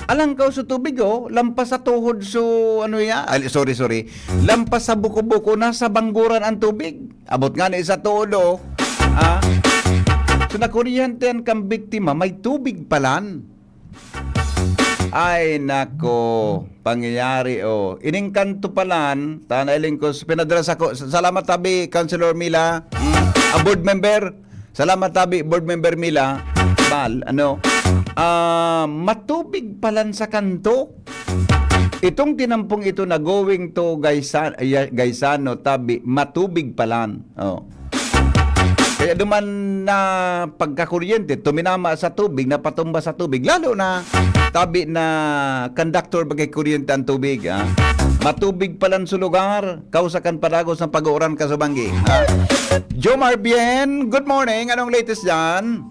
Alang ka sa tubig lampas sa tuhod so sorry. Lampas sa buko-buko nasa bangguran ang tubig. Abot nga ni sa tuhod So na kuryentehan kan biktima may tubig palan. Ay nako, pangyayari ining kanto palan, tanailing ko pinadala ko. Salamat tabi Councilor Mila, board member. Salamat tabi board member Mila. Matubig palan sa kanto. Itong tinampong ito na going to Gaisano, Tabi, matubig palan. Oh. Kaya duman na pagkakuryente, tuminama sa tubig, napatumba sa tubig. Lalo na tabi na conductor bagay kuryente ang tubig. Ha? Matubig palan sa lugar, kausakan padagos ng pag-uuran ka sa banggi. Ha? Jomar Bien, good morning. Anong latest dyan?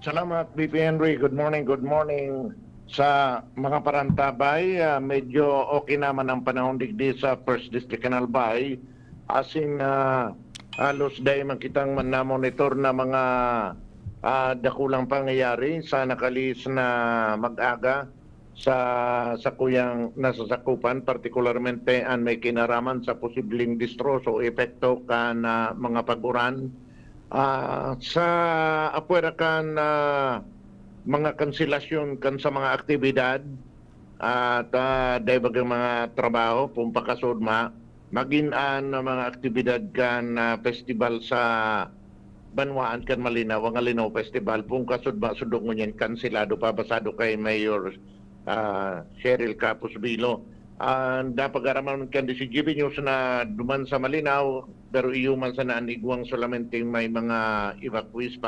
Salamat, BP Henry. Good morning, good morning. Sa mga parantabay, medyo okay naman ang panahon digdi sa First District Canal Bay. Asin halos dahil makitang na-monitor na mga dakulang pangyayari sa nakalis na mag-aga sa kuyang nasasakupan, partikularmente ang may kinaraman sa posibleng distroso o epekto kan mga pag-uran. Sa apuera kan mga kanselasyon kan sa mga aktibidad at dahil bagang mga trabaho, pumpakasudma, maginaan na mga aktibidad kan festival sa Banwaan kan Malinaw, ang Malinaw Festival, pumpakasudma, sudok mo yan, kansilado pa, basado kay Mayor Cheryl Capus Bilo. Dapat araman kan di si GB News na duman sa Malinaw, pero iyuman sa naanigwang solamente may mga evacuees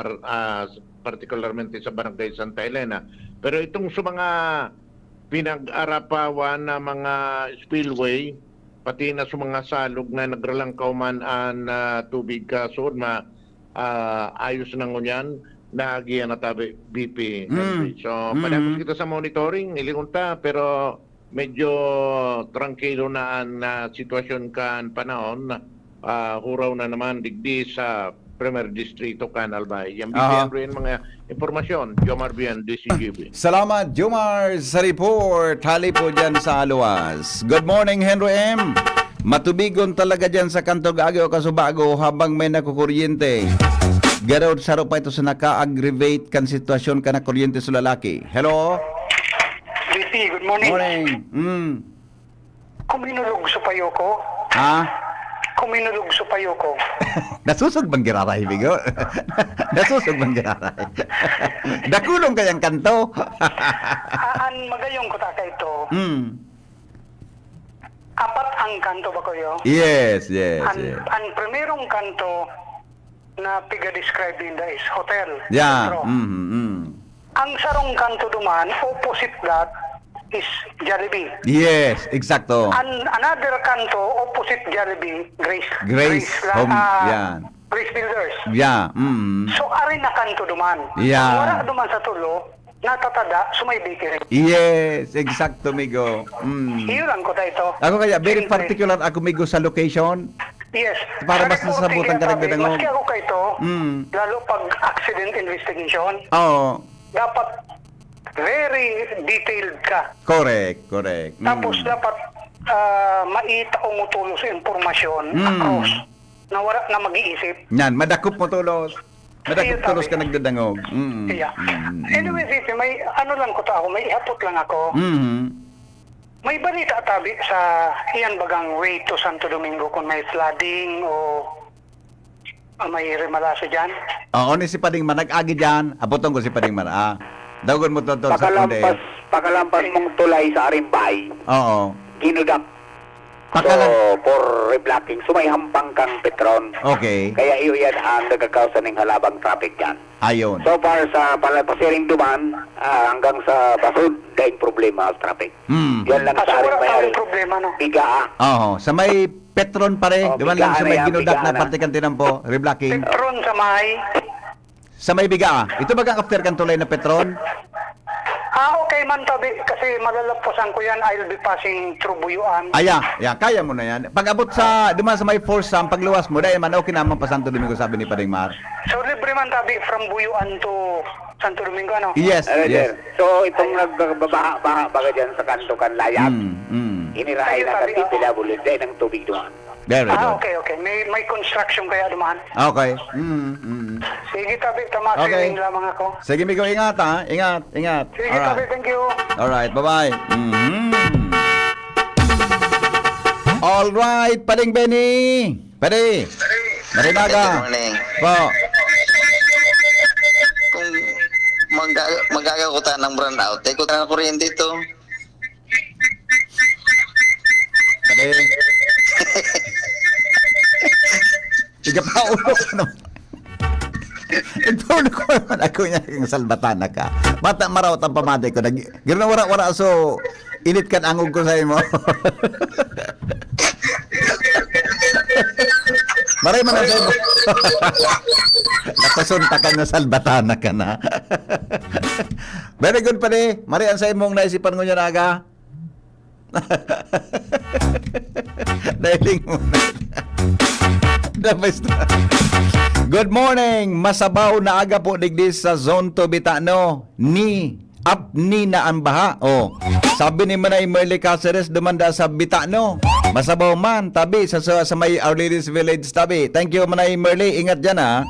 particularmente sa Barangay Santa Elena. Pero itong sa mga pinag-arapawan na mga spillway, pati na sa mga salog na nagralangkaw man ang tubig ka sudma, ayos na ngunyan na agiyan na tabi BP. So, padagos kita sa monitoring, ilingunta, pero medyo trangkilo na ang sitwasyon kan panahon. Huraw na naman digdi sa Premier Distrito Canal Bay. Yan bigyan mga impormasyon. Jomar Bien, DCGB. Salamat, Jomar, sa report. Hali po dyan sa Aluwas. Good morning, Henry M. Matubigon talaga dyan sa Kanto Gagyo Kasubago habang may nakukuryente. Garod saro pa ito sa naka-aggravate kan sitwasyon ka na kuryente sa lalaki. Hello? JC, good morning. Morning. Kuminulog sa payo ko. Ha? Kuminulog sa payo ko. Nasusog bang giraray, Bigo? Nasusog bang giraray? Dakulong kayang kanto. An magayong ko taka ito. Apat ang kanto ba kayo? Yes. Ang primerong kanto na piga-describe din is hotel. Yeah. Metro. Mm-hmm. Ang sarong kanto duman, opposite that, is Jollibee. Yes, exacto. Another kanto, opposite Jollibee, Grace Home, yan. Grace Builders. Yeah. So, ari na kanto duman. Yeah. Ang wala duman sa tulo, natatada, sumay bakery. Yes, exacto, Migo. Iyon lang ko ito. Ako kaya, very Siyempre. particular ako, Migo, sa location. Yes. Para mas Kaya po, nasabutan ka tingnan rin natin, ng maski ako kayo, lalo pag accident investigation, Oo. dapat very detailed ka. Correct. Tapos dapat maita o mutulo sa informasyon across na wala na mag-iisip. Yan, madakop mo tulos. Madakop Ayun, tulos sabi. ka nagdadangog. Yeah. Anyway, Zizi, may ano lang ko to ako, may ihapot lang ako. May balita tabi sa iyan bagang way to Santo Domingo kung may flooding o may remalasa dyan. Oo, ni si Pading Man, nag-agi dyan. Apotong ko si Pading Man. Dagon mo to sa Pakalampas mong tulay sa Arimbay, Oo. ginudak. For reblocking, sumay hampang kang Petron. Okay. Kaya iyo yan ang nagkakausa ng halabang traffic dyan. Ayon. So far sa pasiring duman, hanggang sa basod, daing problema sa traffic. Yan lang sa Wala Arimbay. tayong problema, no? Bigaa. Oo. Sa may Petron pare. Oh, Diwan lang sa bigaan may na yan, ginudak bigaan na na. partikantinan po. Reblocking. Petron sa may... Sa may biga. Ito bagang after kan tulay na Petron? Okay man tabi, kasi malalampasan ko yan, I'll be passing through Buyuan. Kaya mo na yan. Pag abot sa, duman sa may Forsam, pagluwas mo, dahil man, okay naman pa Santo Domingo, sabi ni Pading Mar. So libre man tabi from Buyuan to Santo Domingo, ano? Yes. So itong nagbabaha baga dyan sa kanto kan layag, inirahay na Sabi, sa DPWD dahil ng tubig doon. Very good. Okay. May construction kaya dumaan. Okay. Sige tabi, tama Okay. okay. Lamang ako. Sige, Migo, ingat ha. Ingat. Sige tabi, thank you. Alright, bye-bye. Alright, Pading Benny. Padi. Marinaga. Good morning. Po. Kung magagakutan ng brownout, ay kutan ng kuryente ito. Igapaulo ka naman. Igapaulo ko naman ako niya kang salbatana ka. Mata marawat ang pamati ko. Gano'n wara-wara so init kan angog ko sa imo. Maray man ang sa imo. Nakasunta ka na salbatana ka na. Very good pa rin. Maray ang sa imong naisipan ko niya na aga. Dailing mo na. Good morning. Masabaw na aga po digdi sa Zone 2 Bitano. Ni na ang baha. Oh. Sabi ni Manay Merly Caceres dumanda sa Bitano. Masabaw man tabi sa may Our Lady's Village tabi. Thank you Manay Merly. Ingat diyan ha.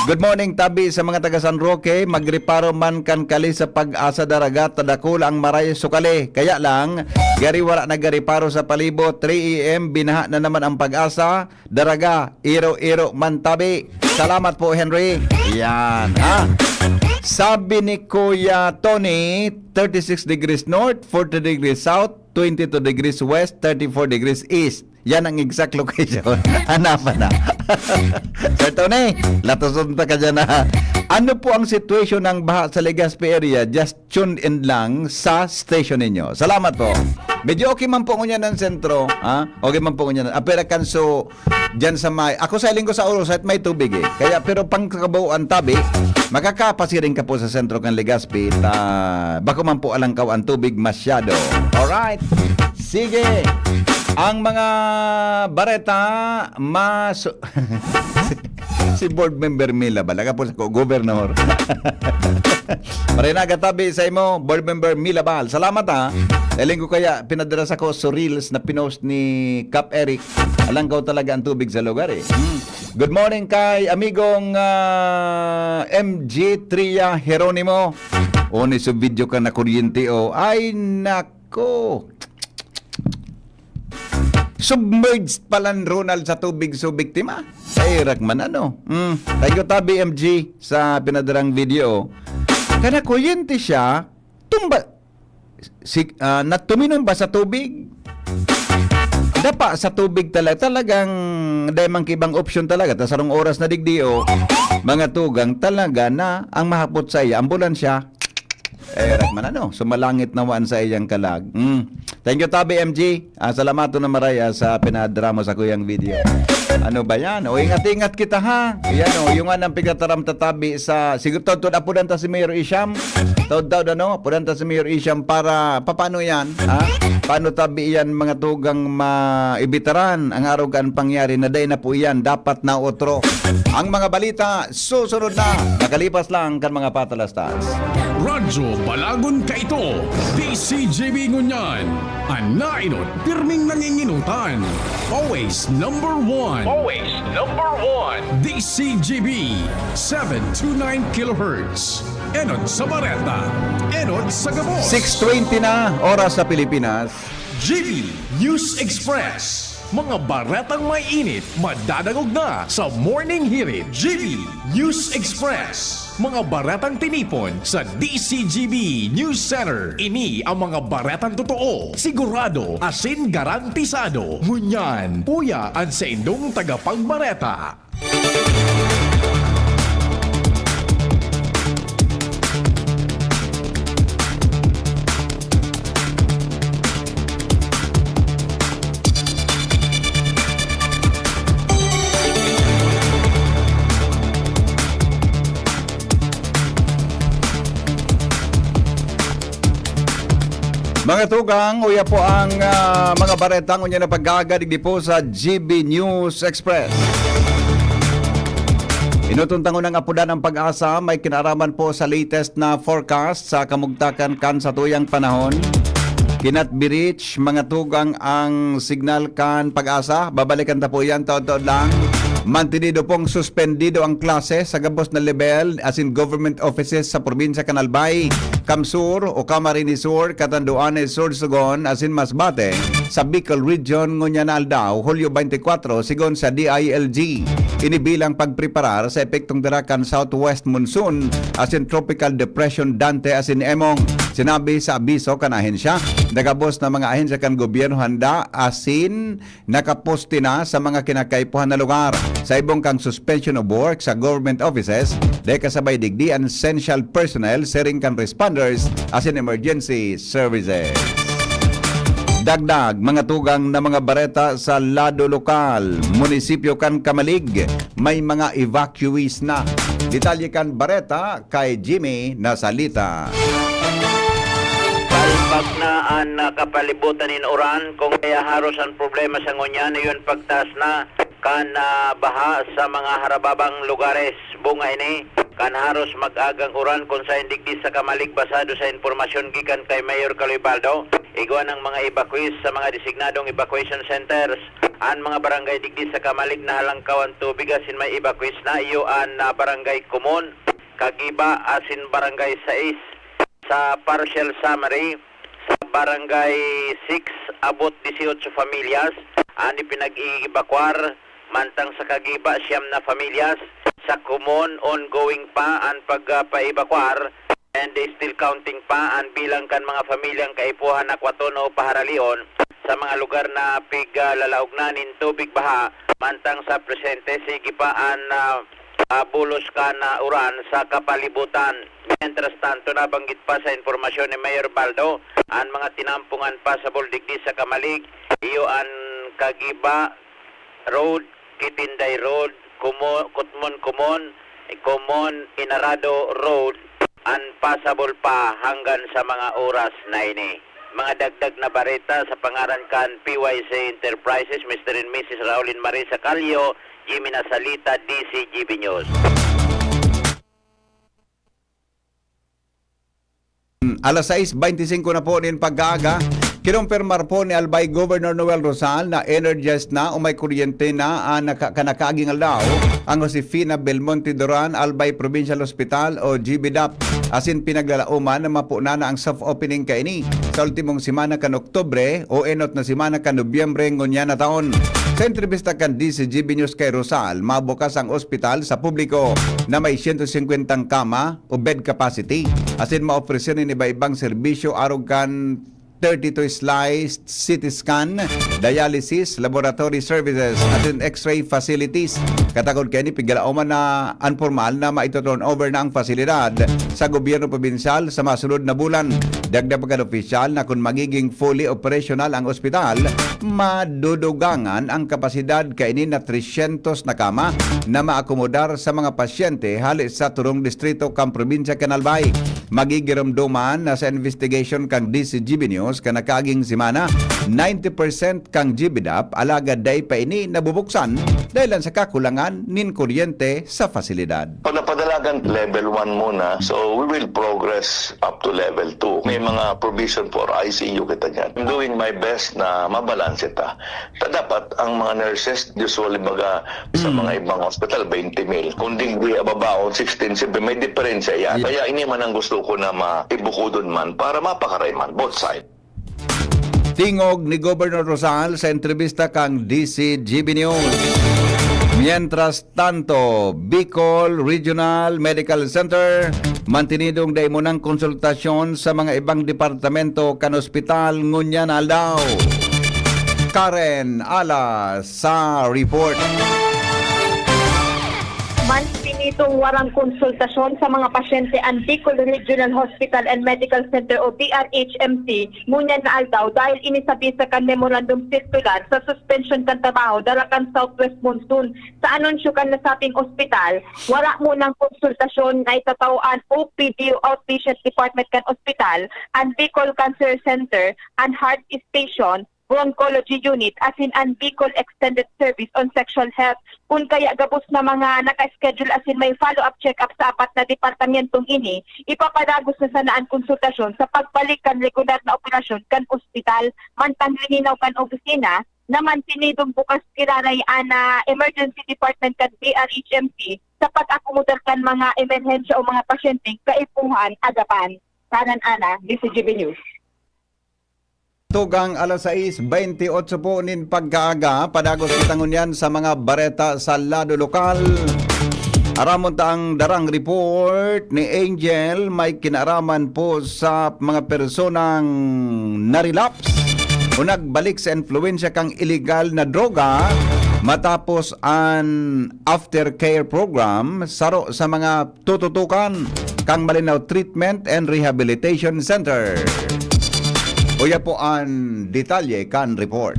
Good morning tabi sa mga taga San Roque. Magreparo man kan kali sa pag-asa daraga tadakul ang maray sukali. Kaya lang gari wala na gariparo sa palibot. 3 AM binaha na naman ang pag-asa daraga. Iro-iro man tabi. Salamat po Henry. Yan ha. Sabi ni Kuya Tony, 36 degrees north, 40 degrees south, 22 degrees west, 34 degrees east. Yan ang exact location. Hanapan na. Sir Tony, latosunta ka dyan na. Ano po ang situation ng baha sa Legazpi area? Just tune in lang sa station ninyo. Salamat po. Medyo okay man po ngunyan ng sentro. Ha? Okay man po ngunyan. Apera kan so, dyan sa may... Ako sa linggo sa Urusat may tubig eh. Kaya pero pang kabuuan tabi, makakapasiring ka po sa sentro ng Legazpi. Bako man po alangkaw ang tubig masyado. Alright. Sige. Ang mga bareta si board member Mila balaga po sa governor. Marinaga tabi sa imo board member Mila Bal. Salamat ha. Eling ko kaya pinadaras ako sa reels na pinost ni Cap Eric. Alang ko talaga ang tubig sa lugar eh. Good morning kay amigong MG Tria Jeronimo. O ni sa video ka na kuryente o. Ay nako. Submerged palan Ronald sa tubig so biktima. Ay rakman ano. Thank you tabi MG sa pinadarang video. Kana kuryente siya tumba natuminom ba sa tubig? Dapa sa tubig talagang daymang kibang option talaga ta sarong oras na digdio mga tugang talaga na ang mahapot sa iya ambulansya rakman ano sumalangit nawaan sa iyang kalag. Thank you tabi MG. Salamat na maraya sa pinadrama sa kuyang video. Ano ba yan? O ingat-ingat kita ha. Yan o, yung anang pigataram tatabi sa siguro tawd apudan ta si Mayor Isham. Tawd ano, apudan ta si Mayor Isham para paano yan? Ha? Paano tabi yan mga tugang maibitaran ang araw kan pangyari na day na po yan dapat na otro. Ang mga balita susunod na. Nakalipas lang kan mga patalastas. Radyo Balagon ka ito. DCJB Ngunyan. Anainot, pirming nanginginutan. Always number one. Always number one. DCJB 729 kHz. Enod sa Bareta. Enod sa Gabos. 6:20 na oras sa Pilipinas. GB News Express. Mga baretang may init, madadagog na sa Morning Hirit. GB News Express. Mga baretang tinipon sa DCGB News Center. Ini ang mga baretang totoo, sigurado, asin garantisado. Ngunyan, puya ang sa indong tagapagbareta. Mga tugang, uya po ang mga baretang unya na paggagadig di po sa GB News Express. Inutuntang unang apudan ng pag-asa, may kinaraman po sa latest na forecast sa kamugtakan kan sa tuyang panahon. Cannot be reached, mga tugang ang signal kan pag-asa. Babalikan ta po yan, taon-taon lang. Mantinido pong suspendido ang klase sa gabos na level as in government offices sa probinsya Canalbay, Kamsur o Camarines Sur, Catanduanes, Sorsogon as in Masbate sa Bicol Region ngunya na Aldao, Hulyo 24 sigon sa DILG. Inibilang pagpreparar sa epektong darakan Southwest Monsoon as in Tropical Depression Dante as in Emong. Sinabi sa abiso kan ahensya, nagabos na mga ahensya kan gobyerno handa asin nakaposte na sa mga kinakaipuhan na lugar. Sa ibong kang suspension of work sa government offices, de kasabay digdi ang essential personnel, sering kan responders asin emergency services. Dagdag, mga tugang na mga bareta sa lado lokal, munisipyo kan Kamalig, may mga evacuees na. Detalye kan bareta kay Jimmy Nasalita. Palpag na ang kapalibutan in Oran, kung kaya haros ang problema sa ngunyan, yun pagtas na kan baha sa mga harababang lugares. Bunga ini, kan haros mag-agang Oran kung sa indigdi sa Kamalig basado sa informasyon gikan kay Mayor Caloy Baldo. Igwa ng mga evacuees sa mga designadong evacuation centers. Ang mga barangay digdi sa Kamalig na halangkawan tubig asin may evacuees na iyo ang barangay Kumon, Kagiba asin barangay 6. Sa partial summary, sa barangay 6 abot 18 familias ang ipinag-i-evacuar, mantang sa Kagiba siyam na familias. Sa Kumon ongoing pa ang pagpa-evacuar and still counting pa ang bilang kan mga pamilyang kaipuhan na Kwaton o Paharalion sa mga lugar na lalaugnanin tubig baha, mantang sa presente sige pa ang bulos ka na uran sa kapalibutan. Mientras tanto, nabanggit pa sa informasyon ni Mayor Baldo, ang mga tinampungan pa sa Buldigdi sa Kamalig, iyo ang Kagiba Road, Kitinday Road, Kutmon, Inarado Road, ang passable pa hanggang sa mga oras na ini. Mga dagdag na bareta sa pangaran kan PYC Enterprises, Mr. and Mrs. Raulin Marisa Calio, Jimmy Nasalita, DCGB News. Alas 6:25 na po din pag-aaga. Kinumpirmar po ni Albay Governor Noel Rosal na energized na o may kuryente na kanakaging aldaw ang Josefina Belmonte Duran Albay Provincial Hospital o GBDAP. Asin pinaglalauman na mapuna na ang soft opening kaini sa ultimong simana kan Oktubre o enot na simana kan Nobyembre ngunya na taon. Sa entrevista kan DCGB News kay Rosal, mabukas ang ospital sa publiko na may 150 kama o bed capacity. Asin maopresyon ni iba-ibang serbisyo arog kan 32 sliced CT scan, dialysis, laboratory services, at X-ray facilities. Katagod kaya ni pigalaoman na unformal na maito-turn over na ang fasilidad sa gobyerno probinsal sa masunod na bulan. Dagdag pagka-opisyal na kung magiging fully operational ang ospital, madudugangan ang kapasidad kainin na 300 na kama na maakomodar sa mga pasyente halos sa turong distrito kang probinsya kan Albay. Magigiramduman na sa investigation kang DCGB News kanakaging simana, 90% kang GBDAP alagad day pa ini nabubuksan dahil sa kakulangan nin kuryente sa fasilidad. Pag napadalagan level 1 muna, so we will progress up to level 2. May mga provision for ICU kita dyan. I'm doing my best na mabalance ita. Dapat ang mga nurses, usually baga sa mga ibang hospital, 20 mil. Kung di ababaon, 16, may diferensya yan. Kaya ini man ang gusto ko na maibukudon man para mapakaray man, both sides. Tingog ni Governor Rosal sa entrevista kang DCGB News. Mientras tanto, Bicol Regional Medical Center mantinidong day mo ng konsultasyon sa mga ibang departamento kan ospital ngunya na aldaw. Karen Alas sa report. Mantinitong warang konsultasyon sa mga pasyente ang Bicol Regional Hospital and Medical Center o BRHMC ngunyan na aldaw dahil inisabi sa kan memorandum circular sa suspension kan trabaho dala kan Southwest Monsoon. Sa anunsyo kan nasabing ospital, wala munang konsultasyon na itatawaan OPD o Outpatient Department kan ospital, ang Bicol Cancer Center, and Heart Station, Oncology Unit, asin ang Bicol Extended Service on Sexual Health. Kung kaya gabos na mga naka-schedule asin may follow-up check-up sa apat na departamentong ini, ipapadagos na sanaan konsultasyon sa pagbalik kan regular na operasyon kan ospital, mantang lininaw kan opisina, naman tinidong bukas kiraray na emergency department kan BRHMC sa pag-akomodar kan mga emerhensya o mga pasyente kaipuhan agapan. Kanan ana, DCGB News. Tugang alas 6:28 po nin pagkaaga, padagos kitangon yan sa mga bareta sa lado lokal. Aramon ta ang darang report ni Angel may kinaraman po sa mga personang narelapse o nagbalik sa influensya kang illegal na droga matapos an aftercare program saro sa mga tututukan kang Malinaw Treatment and Rehabilitation Center. Uya po ang detalye kan report.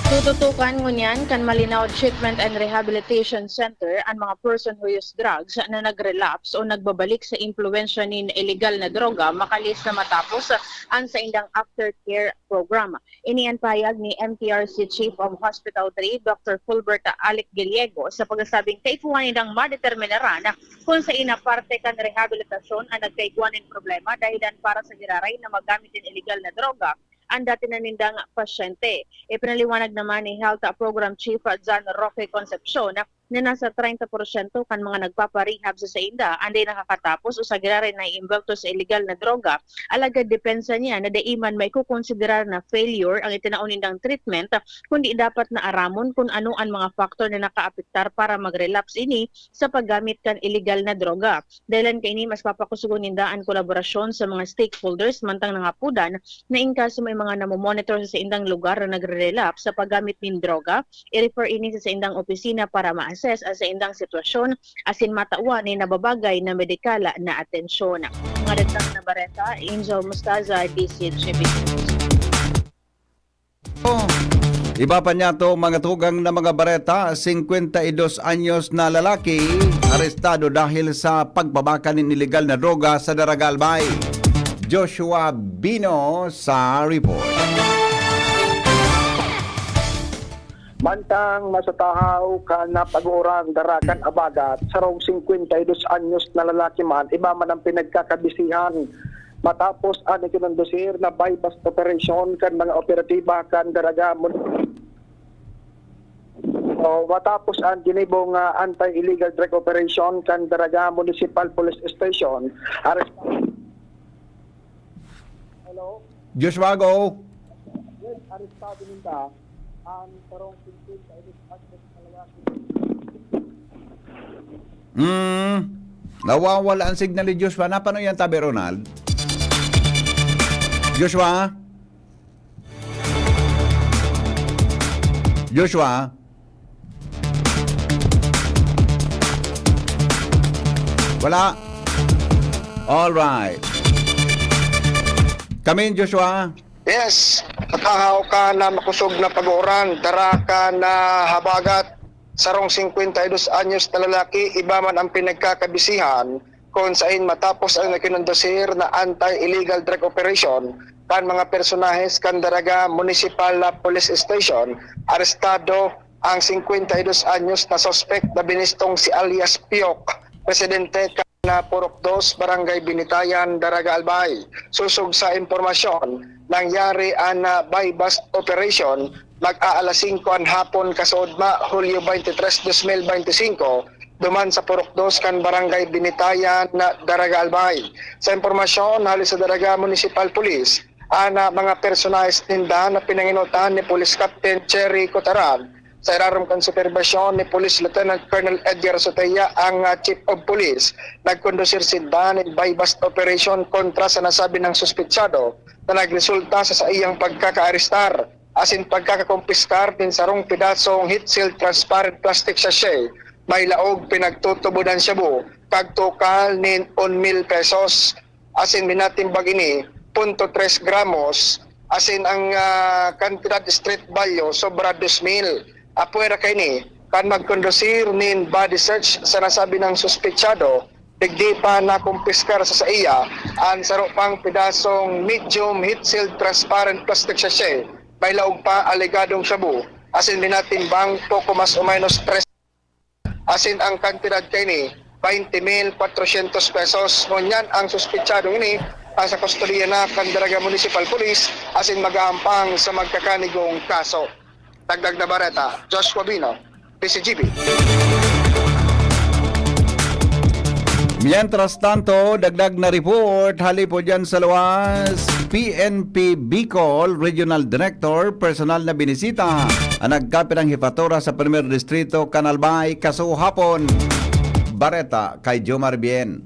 Tututukan ngunyan kan Malinaw Treatment and Rehabilitation Center ang mga person who use drugs na nagrelapse o nagbabalik sa impluensya ni illegal na droga makalis na matapos ang sa indang aftercare program. Ini ang payag ni MTRC Chief of Hospital 3 Dr. Fulbert Alec Gallego sa pagsasabing kaikuan nidang madeterminaran kung sa ina parte kan rehabilitasyon ang nagkaikuanin problema dahilan para sa giraray na magamit din illegal na droga ang dati na nindang pasyente. Ipinaliwanag naman ni Health Program Chief John Roque Concepcion na nasa 30% kan mga nagpaparehab sa inda anday nakakatapos o sa giraray na iimbelto sa illegal na droga. Alagad depensa niya na daiman may kukonsiderar na failure ang itinaon nindang treatment kundi dapat na aramon kung ano ang mga faktor na nakaapektar para mag-relapse ini sa paggamit kan illegal na droga. Dahilan kay ini mas papakusugon ninda ang kolaborasyon sa mga stakeholders mantang nangapudan na in kaso may mga namomonitor sa indang lugar na nagre-relapse sa paggamit nin droga, i-refer ini sa indang opisina para ma-assess sa indang sitwasyon asin matauan ni nababagay na medikala na atensyon. Mga datang na bareta, Angel Mustaza, DCHB. Iba pa niya to mga tugang na mga bareta, 52 anyos na lalaki arestado dahil sa pagbabaka ng illegal na droga sa Daraga Albay. Joshua Bino sa report. Mantang masatahaw ka na pag-urang darakan abagat, sarong 52 anyos na lalaki man, iba man ang pinagkakabisihan. Matapos ang ikinandosir na bypass operation kan mga operatiba kan daraga matapos ang ginibong anti-illegal drug operation kan daraga Municipal Police Station. Hello? Joshua, go. Yes, arestado nila ang sarong 52 anyos na lalaki. Nawawala ang signal ni Joshua. Napano yan tabi, Ronald? Joshua? Joshua? Wala? Alright. Come in, Joshua. Yes, matahaw ka na makusog na pag-uran, dara ka na habagat, sarong 52 anyos na lalaki, iba man ang pinagkakabisihan kung saan matapos ang nakinundosir na anti-illegal drug operation kan mga personahes kan Daraga Municipal Police Station, arestado ang 52 anyos na suspect na binistong si alias Piok, presidente na Purok 2, Barangay Binitayan, Daraga Albay. Susog sa impormasyon, nangyari ang bypass operation mag-aalas 5 ang hapon kasodma, Hulyo 23, 2025, duman sa Purok 2 kan Barangay Binitayan na Daraga Albay. Sa impormasyon, halis sa Daraga Municipal Police, ana mga personahes tindahan na pinanginutan ni Police Captain Cherry Cotaran sa irarom kang supervisyon ni Police Lieutenant Colonel Edgar Soteya ang Chief of Police. Nagkondusir sindahan ng bypass operation kontra sa nasabi ng suspetsado na nagresulta sa iyang pagkakaarestar asin pagkakakumpiskar din sarong pidasong heat seal transparent plastic sachet may laog pinagtutubudan siya bu kagtukal nin 1,000 pesos asin minatimbag ini 0.3 gramos asin ang kantidad street value sobra 2,000. Apuera kay ni kan magkondusir nin body search sa nasabi ng suspetsado digdi pa na kumpiskar sa iya ang saro pang pidasong medium heat sealed transparent plastic sachet may laog pa alegadong shabu asin minatimbang poko mas o minus 3 asin ang kantidad kay ni 20,400 pesos. Ngunyan ang suspetsado ini sa kustodiya na kan Daraga Municipal Police asin mag-aampang sa magkakanigong kaso. Dagdag na bareta, Joshua Bino, PCGB. Mientras tanto, dagdag na report, hali po dyan sa luwas, PNP Bicol Regional Director, personal na binisita ang nagkapirang hipatura sa 1 Distrito, Canalbay, kasuhapon. Bareta kay Jomar Bien.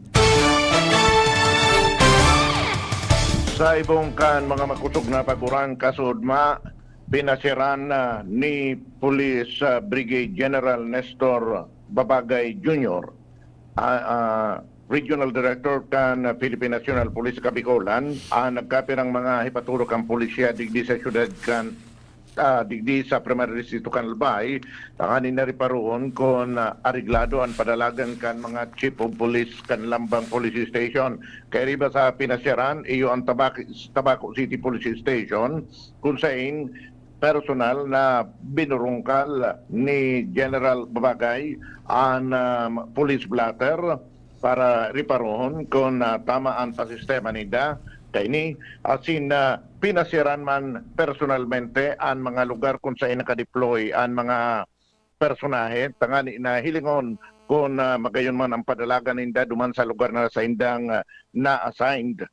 Sa ibongkan mga makusog na pagurang kasudma, pinasiran ni Police Brigade General Nestor Babagay Jr., Regional Director kan Philippine National Police Kabicolan, nagkapirang mga hipaturo kang pulisya digdi sa syudad kan digdi sa Primary Distrito Canalbay, tanganin na riparoon kon ariglado ang padalagan kan mga Chief of Police kan Lambang Police Station. Kaya riba sa pinasyaran, iyo ang Tabaco City Police Station, kung saan personal na binurungkal ni General Babagay ang police blotter para riparoon kung tama ang pasistema nida. Kaya ni, asin pinasiran man personalmente ang mga lugar kung saan nakadeploy ang mga personahe, tangani na hilingon kung magayon man ang padalagan ninda duman sa lugar na sa indang na-assigned.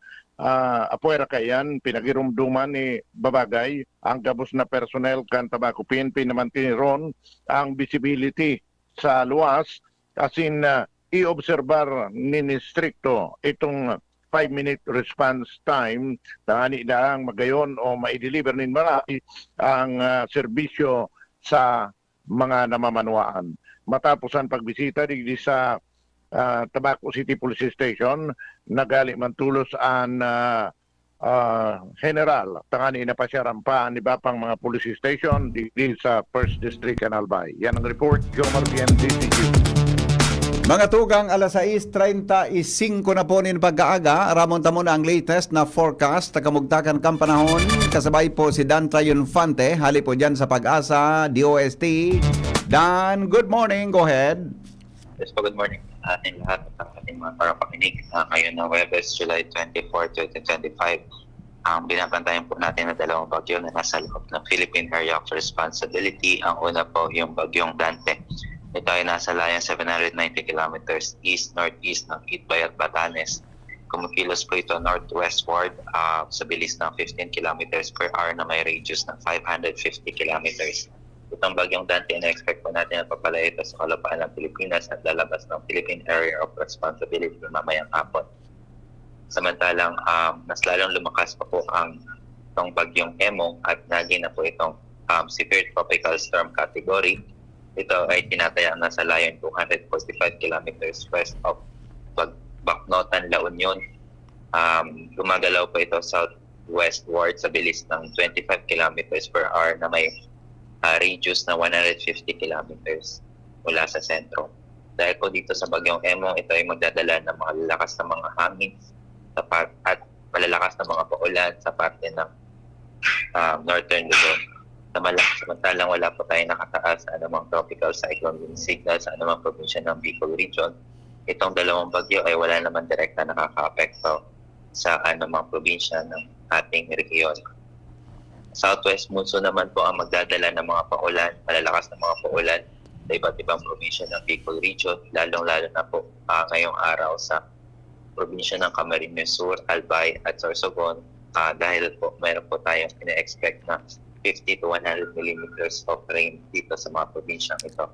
Apuera kayan, pinagirumduman ni Babagay ang gabos na personnel kan Tabaco PNP naman tiniron ang visibility sa luwas, asin i-obserbar ni stricto itong 5-minute response time, tangani na ang magayon o maideliver nin marami ang serbisyo sa mga namamanuaan. Matapos ang pagbisita digdi sa Tabaco City Police Station, nagali man tulos ang general, tangani na pasyaran pa ang iba pang mga police station digdi sa 1st District Canalbay. Yan ang report, Jomar Bien, DCQ. Mga tugang, alas 6:35 na po nin pagkaaga. Ramon tamo na ang latest na forecast na kamugtakan kang panahon. Kasabay po si Dan Triunfante, hali po dyan sa Pag-asa, DOST. Dan, good morning. Go ahead. Yes po, good morning ating lahat at ang ating mga parapakinig. Ngayon na Webes, July 24, 2025. Ang binabantayan po natin na dalawang bagyo na nasa loob ng Philippine Area of Responsibility. Ang una po yung bagyong Dante. Ito ay nasa layang 790 kilometers east-northeast ng Itbay at Batanes. Kumikilos po ito northwestward sa bilis ng 15 kilometers per hour na may radius ng 550 kilometers. Itong bagyong Dante, na-expect po natin na papalaya ito sa kalapaan ng Pilipinas at lalabas ng Philippine Area of Responsibility mamayang hapon. Samantalang, mas lalong lumakas pa po ang itong bagyong Emo at naging na po itong severe tropical storm category. Ito ay tinatayang nasa layon 245 kilometers west of Bacnotan, La Union. Gumagalaw po ito southwestward sa bilis ng 25 kilometers per hour na may radius na 150 kilometers mula sa sentro. Dahil po dito sa bagyong Emo, ito ay magdadala ng mga lalakas na mga hangin at malalakas na mga paulan sa parte ng northern Luzon. Samantalang wala po tayong nakataas sa anumang tropical cyclone wind signal sa anumang probinsya ng Bicol Region. Itong dalawang bagyo ay wala naman direkta nakaka-apekto sa anumang probinsya ng ating rehiyon. Southwest monsoon naman po ang magdadala ng mga paulan, malalakas na mga paulan sa iba't ibang probinsya ng Bicol Region, lalong-lalo na po ngayong araw sa probinsya ng Camarines Sur, Albay at Sorsogon, dahil po mayroon po tayong ina-expect na 50 to 100 millimeters of rain dito sa mga probinsyang ito.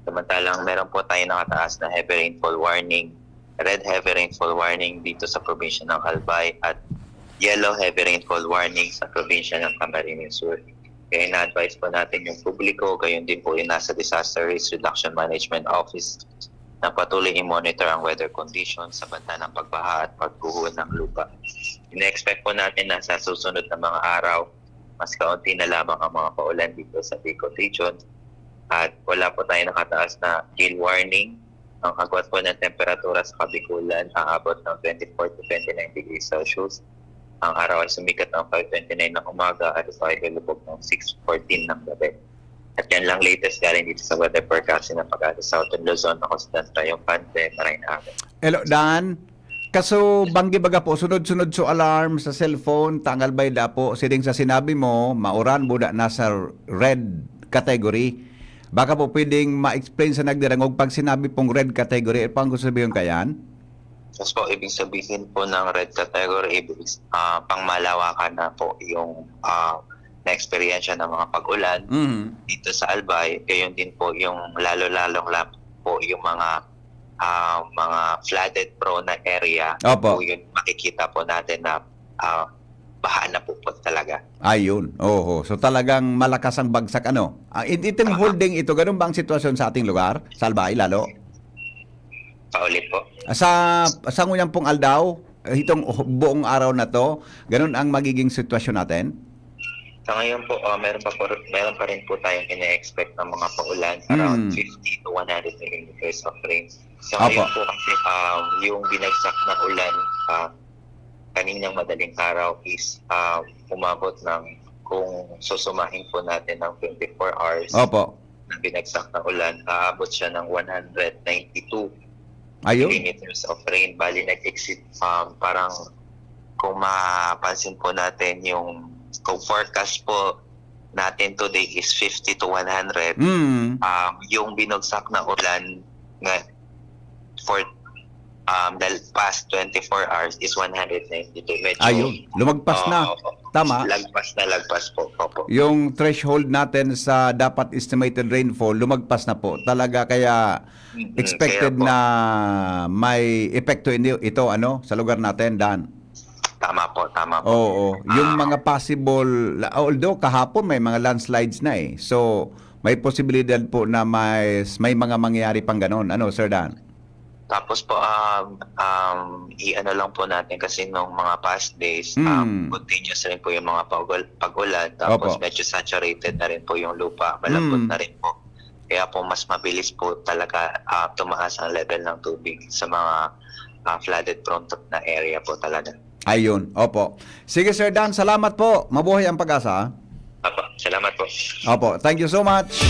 Samantalang meron po tayo nakataas na heavy rainfall warning, red heavy rainfall warning dito sa probinsya ng Albay at yellow heavy rainfall warning sa probinsya ng Camarines Sur. Kaya na-advise po natin yung publiko, gayon din po yung nasa Disaster Risk Reduction Management Office na patuloy i-monitor ang weather conditions sa banta ng pagbaha at pagguho ng lupa. Ina-expect po natin na sa susunod na mga araw, mas kaunti na lamang ang mga paulan dito sa Bicol Region at wala po tayo nakataas na gale warning. Ang agwat po ng temperatura sa Kabikulan aabot ng 24 to 29 degrees Celsius. Ang araw ay sumikat ng 5:29 ng umaga at ito ay lulubog ng 6:14 ng gabi. At yan lang latest galing dito sa weather forecast ng Pag-asa Southern Luzon. Ako si Dan Triunfante, maraming namin. Hello, Dan. Kaso banggi baga po, sunod-sunod so alarm sa cellphone, tangal bay da po, siding sa sinabi mo, mauran buda nasa red category. Baka po pwedeng ma-explain sa nagdirangog pag sinabi pong red category, pang gusto sabihin kayan? Tapos po, ibig sabihin po ng red category, pangmalawakan na po yung na-experience ng mga pag-ulan dito sa Albay. Gayon din po yung lalo-lalong po yung mga flooded prone na area. Opo. Po yun makikita po natin na baha na po talaga. Ayun. Oo. So talagang malakas ang bagsak ano. Itong holding ito, ganun ba ang sitwasyon sa ating lugar? Sa Albay lalo? Paulit po. Sa Nguyang pong Aldaw, itong buong araw na to, ganun ang magiging sitwasyon natin? Sa ngayon po, meron pa rin po tayong ina-expect ng mga paulan, around 50 to 100 millimeters of rain. Sa ngayon po kasi yung binagsak na ulan kaninang madaling araw is umabot ng, kung susumahin po natin ng 24 hours na binagsak na ulan, aabot siya ng 192 millimeters of rain. Bali nag-exceed, parang kung mapansin po natin kung forecast po natin today is 50 to 100, yung binagsak na ulan nga for the past 24 hours is 192. Medyo, ayun, lumagpas na. Tama. Lagpas po. Opo. Yung threshold natin sa dapat estimated rainfall, lumagpas na po. Talaga kaya expected kaya na may epekto ito sa lugar natin, Dan. Tama po. Oo. Yung mga possible, although kahapon may mga landslides na eh. So, may posibilidad po na may mga mangyayari pang ganon. Ano, Sir Dan? Tapos po, i-ano lang po natin kasi nung mga past days, continuous rin po yung mga pag-ulan. Tapos medyo saturated na rin po yung lupa. Malambot na rin po. Kaya po mas mabilis po talaga tumaas ang level ng tubig sa mga flooded prone na area po talaga. Ayun, opo. Sige Sir Dan, salamat po. Mabuhay ang pag-asa. Opo, salamat po. Opo, thank you so much.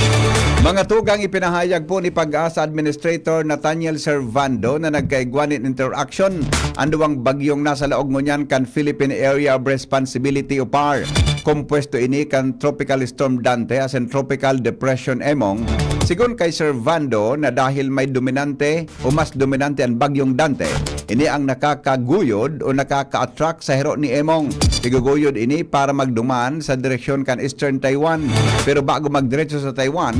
Mga tugang ipinahayag po ni Pag-asa Administrator Nathaniel Servando na nagkaigwanin interaction anduang bagyong nasa laog ngunyan kan Philippine Area of Responsibility o PAR. Kompuesto ini kan Tropical Storm Dante as in Tropical Depression Emong. Sigon kay Servando na dahil may dominante o mas dominante ang bagyong Dante, ini ang nakakaguyod o nakaka-attract sa hero ni Emong. Tiguguyod ini para magduman sa direksyon kan Eastern Taiwan. Pero bago magdiretso sa Taiwan,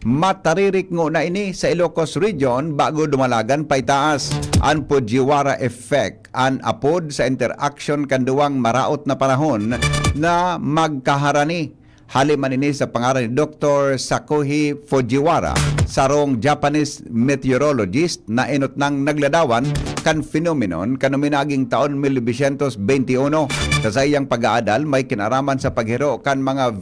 mataririk ngo na ini sa Ilocos Region bago dumalagan pa itaas. Ang Fujiwara effect, an apod sa interaction kanduwang maraot na panahon na magkaharani. Haliman ini sa pangalan ni Dr. Sakuhi Fujiwara, sarong Japanese meteorologist na inot ng nagladawan kan phenomenon kanuminaging taon 1921. Sa sayang pag-aadal, may kinaraman sa paghiro kan mga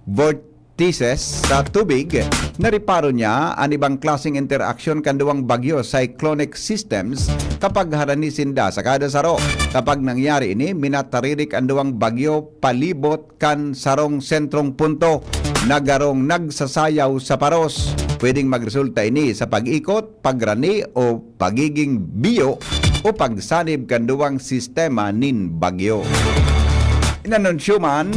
vortices sa tubig. Nariparo niya ang ibang klaseng interaction kan duwang bagyo cyclonic systems kapag haranisinda sa kada saro. Kapag nangyari ini, minataririk ang duwang bagyo palibot kan sarong sentrong punto na garong nagsasayaw sa paros. Pwedeng magresulta ini sa pag-ikot, pagrani o pagiging biyo o pagsanib kan duwang sistema nin bagyo. Inanunsyoman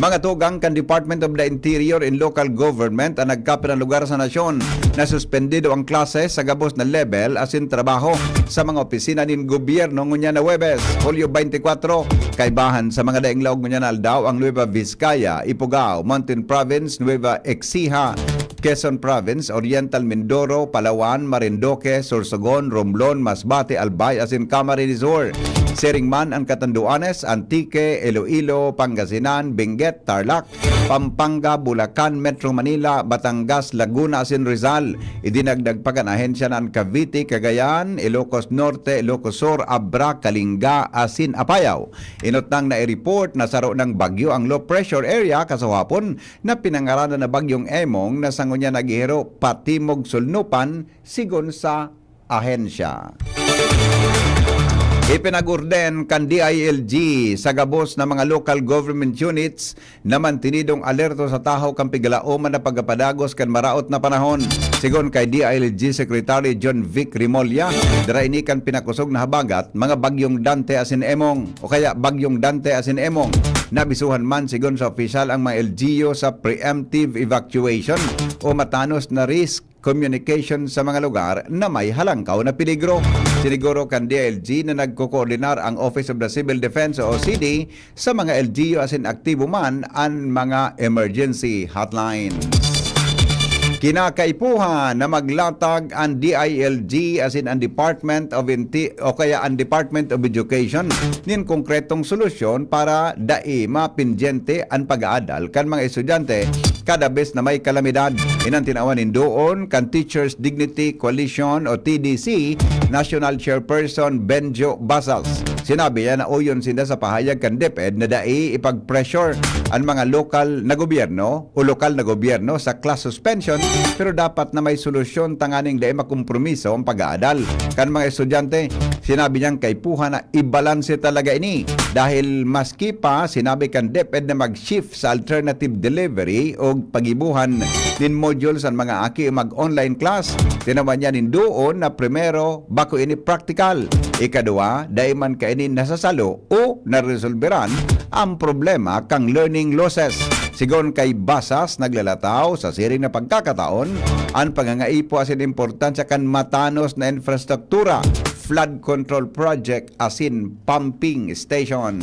mga tugang kan Department of the Interior and Local Government ang nagkapit ng lugar sa nasyon na suspendido ang klase sa gabos na level asin trabaho sa mga opisina nin gobyerno ngunya na Huwebes, Hulyo 24, kaibahan sa mga daing laog ngunya na Aldao ang Nueva Vizcaya, Ifugao, Mountain Province, Nueva Ecija, Quezon Province, Oriental Mindoro, Palawan, Marinduque, Sorsogon, Romblon, Masbate, Albay asin Camarines Sur. Seringman ang Catanduanes, Antique, Iloilo, Pangasinan, Benguet, Tarlac, Pampanga, Bulacan, Metro Manila, Batangas, Laguna, asin Rizal. Idinagdag pa kan ahensya ng Cavite, Cagayan, Ilocos Norte, Ilocos Sur, Abra, Kalinga, asin Apayao. Inotang na i-report na saro ng bagyo ang low pressure area kasawapon na pinangaranan na bagyong Emong na sangunya nagihiro patimog sulnupan sigon sa ahensya. Ipinagurden kan DILG sa gabos na mga local government units na mantinidong alerto sa tahaw kan pigalaoman na pagkapadagos kan maraot na panahon. Sigon kay DILG Secretary John Vic Rimolya, dara ini kan pinakusog na habagat mga bagyong Dante asin Emong o kaya bagyong Dante asin Emong. Nabisuhan man sigon sa opisyal ang mga LGU sa preemptive evacuation o matanos na risk communication sa mga lugar na may halangkaw na peligro. Siniguro kan DILG na nagko-coordinar ang Office of the Civil Defense o OCD sa mga LGU asin aktibo man ang mga emergency hotline. Kinakaipuhan na maglatag ang DILG as in ang Department of o kaya ang Department of Education nin konkretong solusyon para dai mapindyente ang pag-aadal kan mga estudyante kada bes na may kalamidad. Inang tinawanin doon kan Teachers Dignity Coalition o TDC National Chairperson Benjo Basals. Sinabi niya na uyon sila sa pahayag kan DepEd na dai ipag-pressure ang mga lokal na gobyerno o lokal na gobyerno sa class suspension, pero dapat na may solusyon tanganing dai makompromiso ang pag-aadal kan mga estudyante. Sinabi niyang kaipuhan na ibalanse talaga ini dahil maski pa sinabi kan DepEd na mag-shift sa alternative delivery o pagibuhan din modules ang mga aki mag-online class. Tinawan niya din doon na primero bako ini practical. Ikadua, dahil man kainin nasasalo o naresolveran ang problema kang learning losses. Sigon kay Basas, naglalataw sa siring na pagkakataon ang pangangaipo asin importansya kan matanos na infrastruktura, flood control project asin pumping station.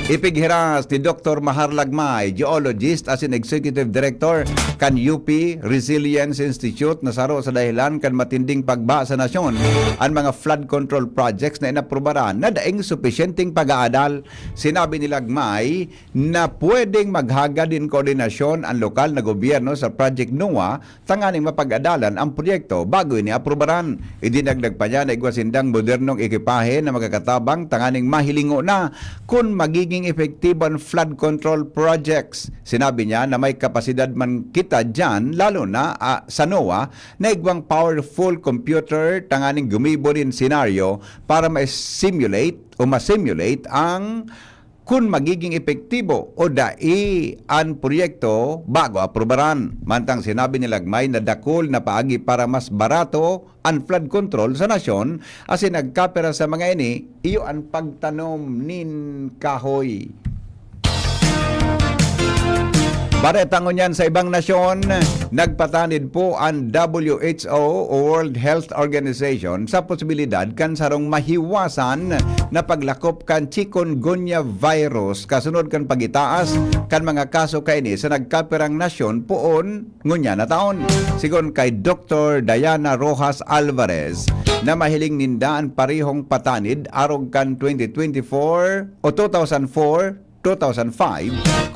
Ipighiras ni Dr. Mahar Lagmay, geologist as in Executive Director kan UP Resilience Institute na saro sa dahilan kan matinding pagba sa nasyon ang mga flood control projects na inaprobaran na daing supisyenteng pag-aadal. Sinabi ni Lagmay na pwedeng maghaga din koordinasyon ang lokal na gobyerno sa Project NOAA tanganing mapag-adalan ang proyekto bago ini aprobaran. Idinagdag pa niya na igwasindang modernong ekipahe na magkakatabang tanganing mahilingo na kung magiging epektibo ang flood control projects. Sinabi niya na may kapasidad man kita dyan, lalo na sa NOAA, na igwang powerful computer tanganing gumibo din senaryo para ma-simulate ang kung magiging epektibo o dai ang proyekto bago aprobaran. Mantang sinabi ni Lagmay na dakol na paagi para mas barato ang flood control sa nasyon asin nagkapera sa mga ini iyo ang pagtanom nin kahoy. Baretang unyan sa ibang nasyon, nagpatanid po ang WHO o World Health Organization sa posibilidad kan sarong mahiwasan na paglakop kan chikungunya virus kasunod kan pagitaas kan mga kaso kaini sa nagkaperang nasyon poon ngunya na taon. Sigon kay Dr. Diana Rojas Alvarez na mahiling nindaan parihong patanid arog kan 2024 o 2004, 2005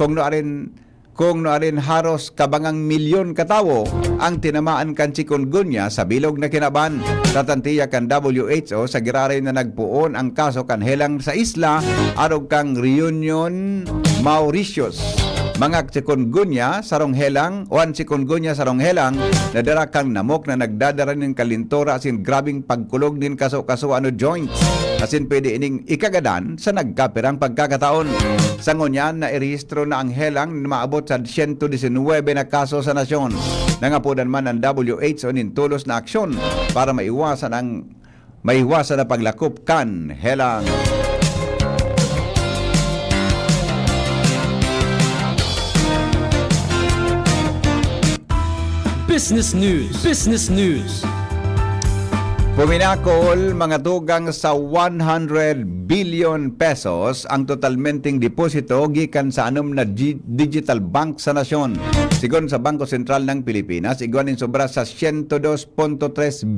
kung noarin haros kabangang milyon katawo ang tinamaan kan chikungunya sa bilog na kinaban. Tatantiya kan WHO sa giraray na nagpuon ang kaso kan helang sa isla arog kang Reunion Mauritius. Mga chikungunya sarong helang o ang chikungunya sarong helang na dara kang namok na nagdadara ng kalintora asin grabing pagkulog din kaso-kaso ano joints asin pwede ining ikagadan sa nagkapirang pagkakataon. Sa ngunyan na irehistro na ang helang na maabot sa 119 na kaso sa nasyon. Nangapudan man ang WHO nintulos na aksyon para maiwasan na paglakop kan helang. Business News. Puminakol mga tugang sa 100 billion pesos ang totalmenteng deposito gikan sa anom na digital bank sa nasyon. Sigon sa Bangko Sentral ng Pilipinas, igwanin sobra sa 102.3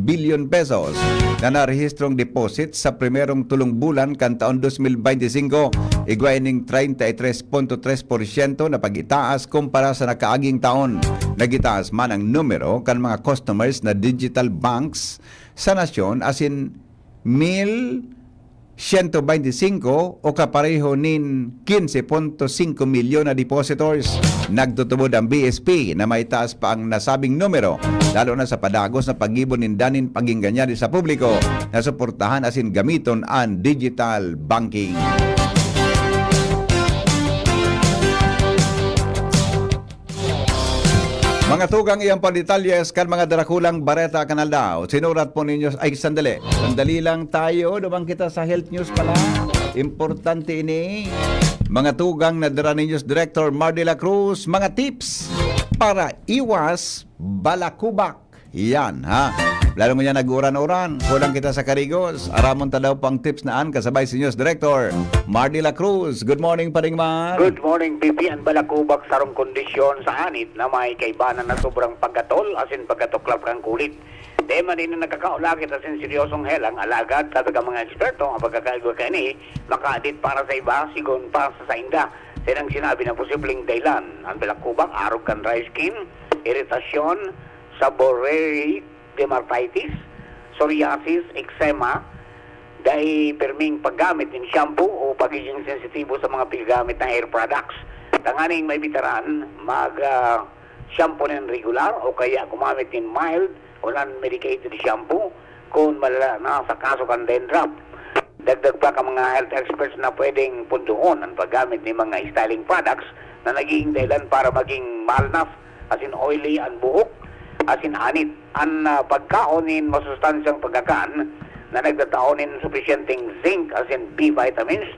billion pesos na narehistrong deposit sa primerong tulong bulan kan taon 2025. Igwaning 33.3% na pag-itaas kumpara sa nakaaging taon. Nagitaas man ang numero kan mga customers na digital banks sa nasyon asin 1,125 o kapareho nin 15.5 milyon na depositors. Nagtutubod ang BSP na may taas pa ang nasabing numero lalo na sa padagos na pag-ibon nindanin pagingganyan sa publiko na suportahan asin gamiton ang digital banking. Mga tugang iyang pandetalyes kan mga darakulang bareta kanal daw. Sinurat po ninyo, ay sandali lang tayo, dumang kita sa health news pala. Importante ini. Mga tugang na dara ninyo Director Mar de la Cruz, mga tips para iwas balakubak. Yan, ha? Lalo mo yan nag-uran-uran. Kulang kita sa karigos. Aramon ta daw pang tips naan kasabay si News Director Mardy La Cruz. Good morning, Paring Mar. Good morning, BP. Ang balakubak sarong kondisyon sa anit na may kaibanan na sobrang paggatol asin pagkatuklap ng kulit. Tema din na nagkakaulakit asin seryosong helang alagad sa mga eksperto ang pagkakaigwa kani makaadit para sa iba sigon pa sa inda. Sinang sinabi na posibleng dahilan ang balakubak, arog kan dry skin, iritasyon, seborrheic dermatitis, psoriasis, eczema, dahil perming paggamit ng shampoo o pagiging sensitibo sa mga paggamit ng hair products. Tanganing may bitaran, shampoo ng regular o kaya gumamit ng mild o non-medicated shampoo kung malala na sa kaso kan dandruff. Dagdag pa ka mga health experts na pwedeng punduhon ang paggamit ng mga styling products na naging dahilan para maging malnaf, as in oily ang buhok, as in anit. Ang pagkaonin masustansyang pagkakaan na nagtataonin sufisyenteng zinc as in B vitamins,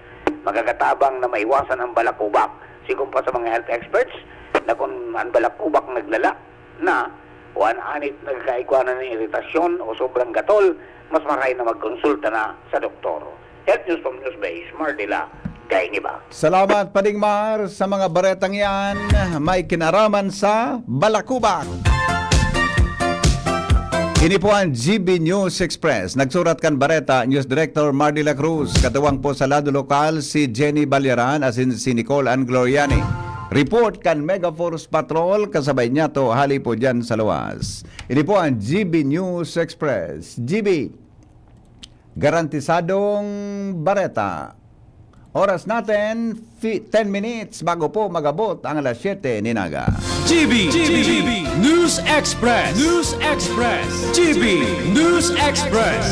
magagatabang na maiwasan ang balakubak. Sigong pa sa mga health experts na kung ang balakubak naglala na o ang anit nagkakaigwanan ng iritasyon o sobrang gatol, mas maray na magkonsulta na sa doktor. Health News from Newsbase, Mardila, Gainiba. Salamat, Paring Mar, sa mga baretang yan. May kinaraman sa balakubak. Ini po ang GB News Express. Nagsurat kan bareta, News Director Mardy La Cruz. Katuwang po sa lado lokal si Jenny Balyaran as in si Nicole Ann Gloriani. Report kan Megaforce Patrol. Kasabay niya to, hali po dyan sa luwas. Ini po ang GB News Express. GB, garantisadong bareta. Oras natin, 10 minutes bago po magabot ang alas 7 ni Naga. GB News Express. News Express. GB News Express.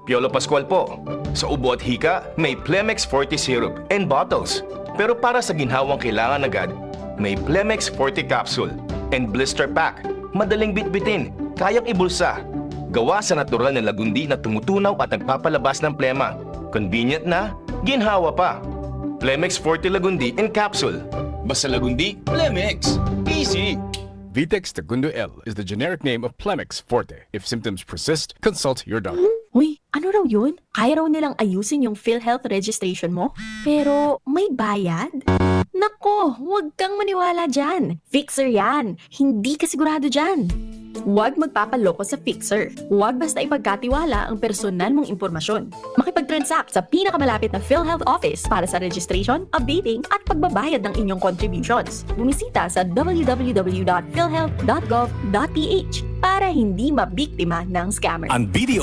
Piolo Pascual po. Sa ubo at hika, may Plemex Forte syrup and bottles. Pero para sa ginhawang kailangan agad, may Plemex Forte capsule and blister pack. Madaling bitbitin, kayang ibulsa. Gawa sa natural na lagundi na tumutunaw at nagpapalabas ng plema. Convenient na, ginhawa pa. Plemex Forte Lagundi in capsule. Basta Lagundi, Plemex. Easy. Vitex Segundo L is the generic name of Plemex Forte. If symptoms persist, consult your doctor. Uy, ano raw yun? Kaya raw nilang ayusin yung PhilHealth registration mo? Pero may bayad? Nako, huwag kang maniwala dyan. Fixer yan. Hindi ka sigurado dyan. Huwag magpapaloko sa Fixer. Huwag basta ipagkatiwala ang personal mong impormasyon. Makipag-transact sa pinakamalapit na PhilHealth office para sa registration, updating at pagbabayad ng inyong contributions. Bumisita sa www.philhealth.gov.ph para hindi mabiktima ng scammer. Ang BDO